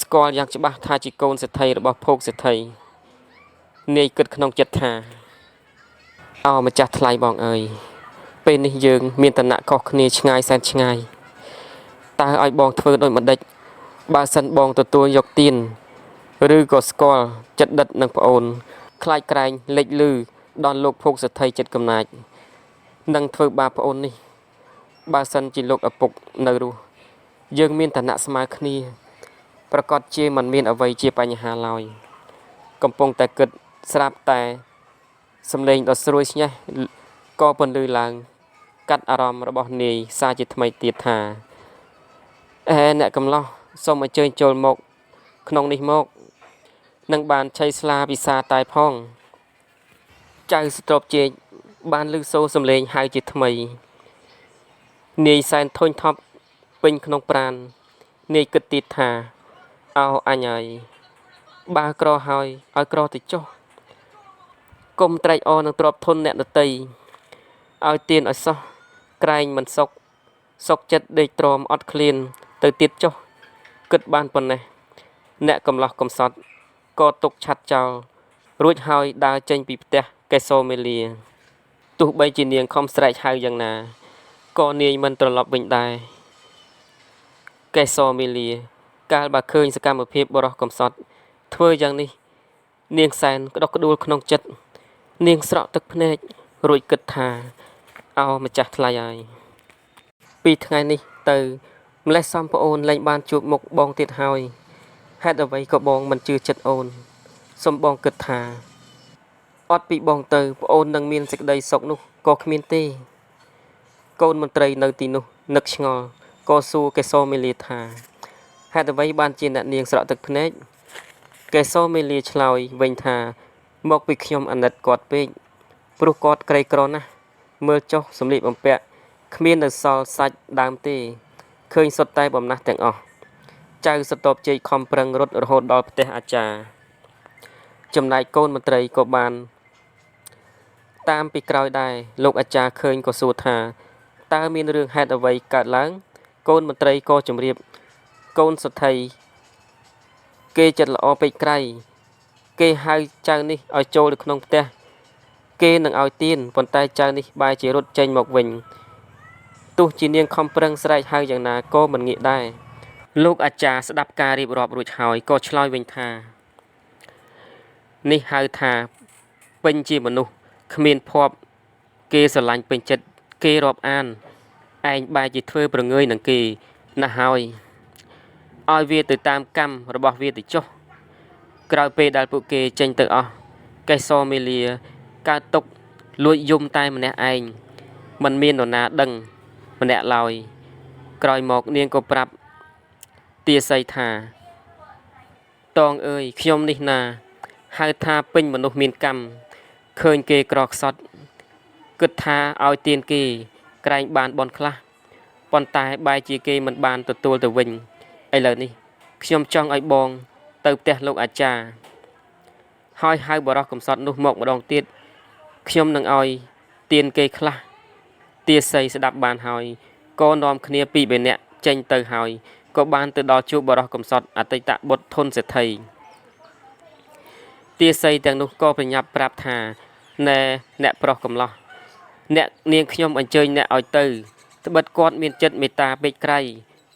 ស្គាល់យ៉ាងច្បាស់ថាជាកូនសេដ្ឋីរបស់ភោគសេដ្ឋីនាយគិតក្នុងចិត្តថាអោម្ចាស់ថ្លៃបងអើយពេលនេះយើងមានឋានៈខុសគ្នាឆ្ងាយសែនឆ្ងាយតើឲ្យបងធ្វើដោយម្ដេចបើសិនបងទទួលយកទៀនឬក៏ស្គាល់ចិត្តដិតនឹងប្អូនខ្លាចក្រែងលេចលឺដល់លោកភោគសេដ្ឋីចិត្តកំណាចនឹងធ្វើបាបប្អូននេះបើសិនជាលោកឪពុកនៅរស់យើងមានឋានៈស្មើគ្នាប្រកាសជាមិនមានអ្វីជាបញ្ហាឡើយកំពុងតែគិតស្រាប់តែសំឡេងដ៏ស្រួយស្ញេះក៏ពន្លឺឡើងកាត់អារម្មណ៍របស់នាយសារជាថ្មីទៀតថាអ្នកកំឡោះសូមអញ្ជើញចូលមកក្នុងនេះមកនឹងបានឆៃស្លាពិសាតែផងចៅស្ទប់ជែកបានឮសូរសំឡេងហៅជាថ្មីនាយសែនធុញថប់ពេញក្នុងប្រាណនាយគិតទៀតថាអោអញហើយបើក្រហើយឲ្យក្រទៅចុះកុំត្រេកអរនឹងទ្រពធនអ្នកដតីឲ្យទៀនឲ្យសោះក្រែងមិនសុកចិត្តដេកទ្រាំអត់ឃ្លានទៅទៀតចុះគិតបានប៉ុណ្ណេះអ្នកកំឡោះកំសត់ក៏ទុកឆាត់ចោលរួចហើយដើរចេញពីផ្ទះកេសរមេលាទោះបីជានាងខំស្រែកហៅយ៉ាងណាក៏នាយមិនត្រឡប់វិញដែរកេសរមេលាកាលបើឃើញសកម្មភាពបរិសកំសត់ធ្វើយ៉ាងនេះនាងសែនក្តុកក្តួលក្នុងចិត្តនាងស្រក់ទឹកភ្នែករួចគិតថាអោម្ចាស់ថ្លៃហើយពីថ្ងៃនេះទៅម្លេះសំប្អូនលែងបានជួបមុខបងទៀតហើយហេតុអ្វីក៏បងមិនជឿចិត្តអូនសូមបងគិតថាអត់ពីបងទៅប្អូននឹងមានសេចក្តីសុខនោះក៏គ្មានទេកូនមន្ត្រីនៅទីនោះនឹកឆ្ងល់ក៏សួរកេសរមេលាថាហេតុអ្វីបានជាអ្នកនាងស្រក់ទឹកភ្នែកកេសរមេលាឆ្លើយវិញថាមកពីខ្ញុំអាណិតគាត់ពេកព្រោះគាត់ក្រីក្រណាស់មើលចុះសម្លៀកបំពាក់គ្មាននៅសល់សាច់ដើមទេឃើញសុទ្ធតែបំណះទាំងអស់ចៅសតបជ័យខំប្រឹងរត់រហូតដល់ផ្ទះអាចារ្យចំណែកកូនមន្ត្រីក៏បានតាមពីក្រោយដែរលោកអាចារ្យឃើញក៏សួរថាតើមានរឿងហេតុអ្វីកើតឡើងកូនមន្ត្រីក៏ជម្រាបកូនសទ្ធិគេចិត្តល្អពេកក្រៃគេហៅចៅនេះឲ្យចូលទៅក្នុងផ្ទះ គេនឹងឲ្យទៀនប៉ុន្តែចៅនេះបែរជារត់ចេញមកវិញទោះជានាងខំប្រឹងស្រែកហៅយ៉ាងណាក៏មិនងាកដែរលោកអាចារ្យស្ដាប់ការរៀបរាប់រួចហើយក៏ឆ្លើយវិញថានេះហៅថាពេញជាមនុស្សគ្មានភ័ព្វគេស្រឡាញ់ពេញចិត្តគេរាប់អានឯងបែរជាធ្វើប្រងើយនឹងគេណាស់ហើយឲ្យវាទៅតាមកម្មរបស់វាទៅចុះក្រោយពេលដែលពួកគេចេញទៅអស់កេសរមេលាកើតទុកលួចយំតែម្នាក់ឯងមិនមាននរណាដឹងម្នាក់ឡើយក្រោយមកនាងក៏ប្រាប់ទាសីថាតងអើយខ្ញុំនេះណាហៅថាពេញមនុស្សមានកម្មឃើញគេក្រខ្សត់គិតថាឲ្យទានគេក្រែងបានបនខ្លះប៉ុន្តែបែរជាគេមិនបានទទួលទៅវិញឥឡូវនេះខ្ញុំចង់ឲ្យបងទៅផ្ទះលោកអាចារ្យហើយហៅបរិសកំសត់នោះមកម្ដងទៀតខ្ញុំនឹងឲ្យទានគេខ្លះទាសីស្ដាប់បានហើយក៏នាំគ្នាពីរបីនាក់ចេញទៅហើយក៏បានទៅដល់ជួបបរិសកំសត់អតីតបុត្រធនសេដ្ឋីទាសីទាំងនោះក៏ប្រញាប់ប្រាប់ថាណែអ្នកប្រុសកំឡោះអ្នកនាងខ្ញុំអញ្ជើញអ្នកឲ្យទៅត្បិតគាត់មានចិត្តមេត្តាពេកក្រៃ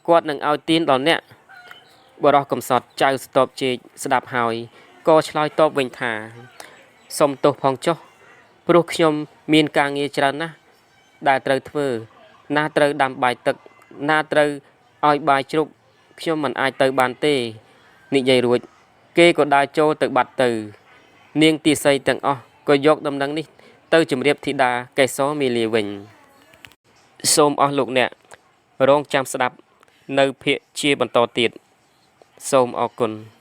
គាត់នឹងឲ្យទានដល់អ្នកបរិសកំសត់ចៅស្ទប់ជែកស្ដាប់ហើយក៏ឆ្លើយតបវិញថាសុំទោសផងចុះព្រោះខ្ញុំមានការងារច្រើនណាស់ដែលត្រូវធ្វើណាត្រូវដាំបាយទឹកណាត្រូវឲ្យបាយជ្រូកខ្ញុំមិនអាចទៅបានទេនិយាយរួចគេក៏ដើរចូលទៅបាត់ទៅនាងទាសីទាំងអស់ក៏យកដំណឹងនេះទៅជម្រាបធីតាកេសរមេលាវិញសូមអស់លោកអ្នករងចាំស្ដាប់នៅភាគជាបន្តទៀតសូមអរគុណ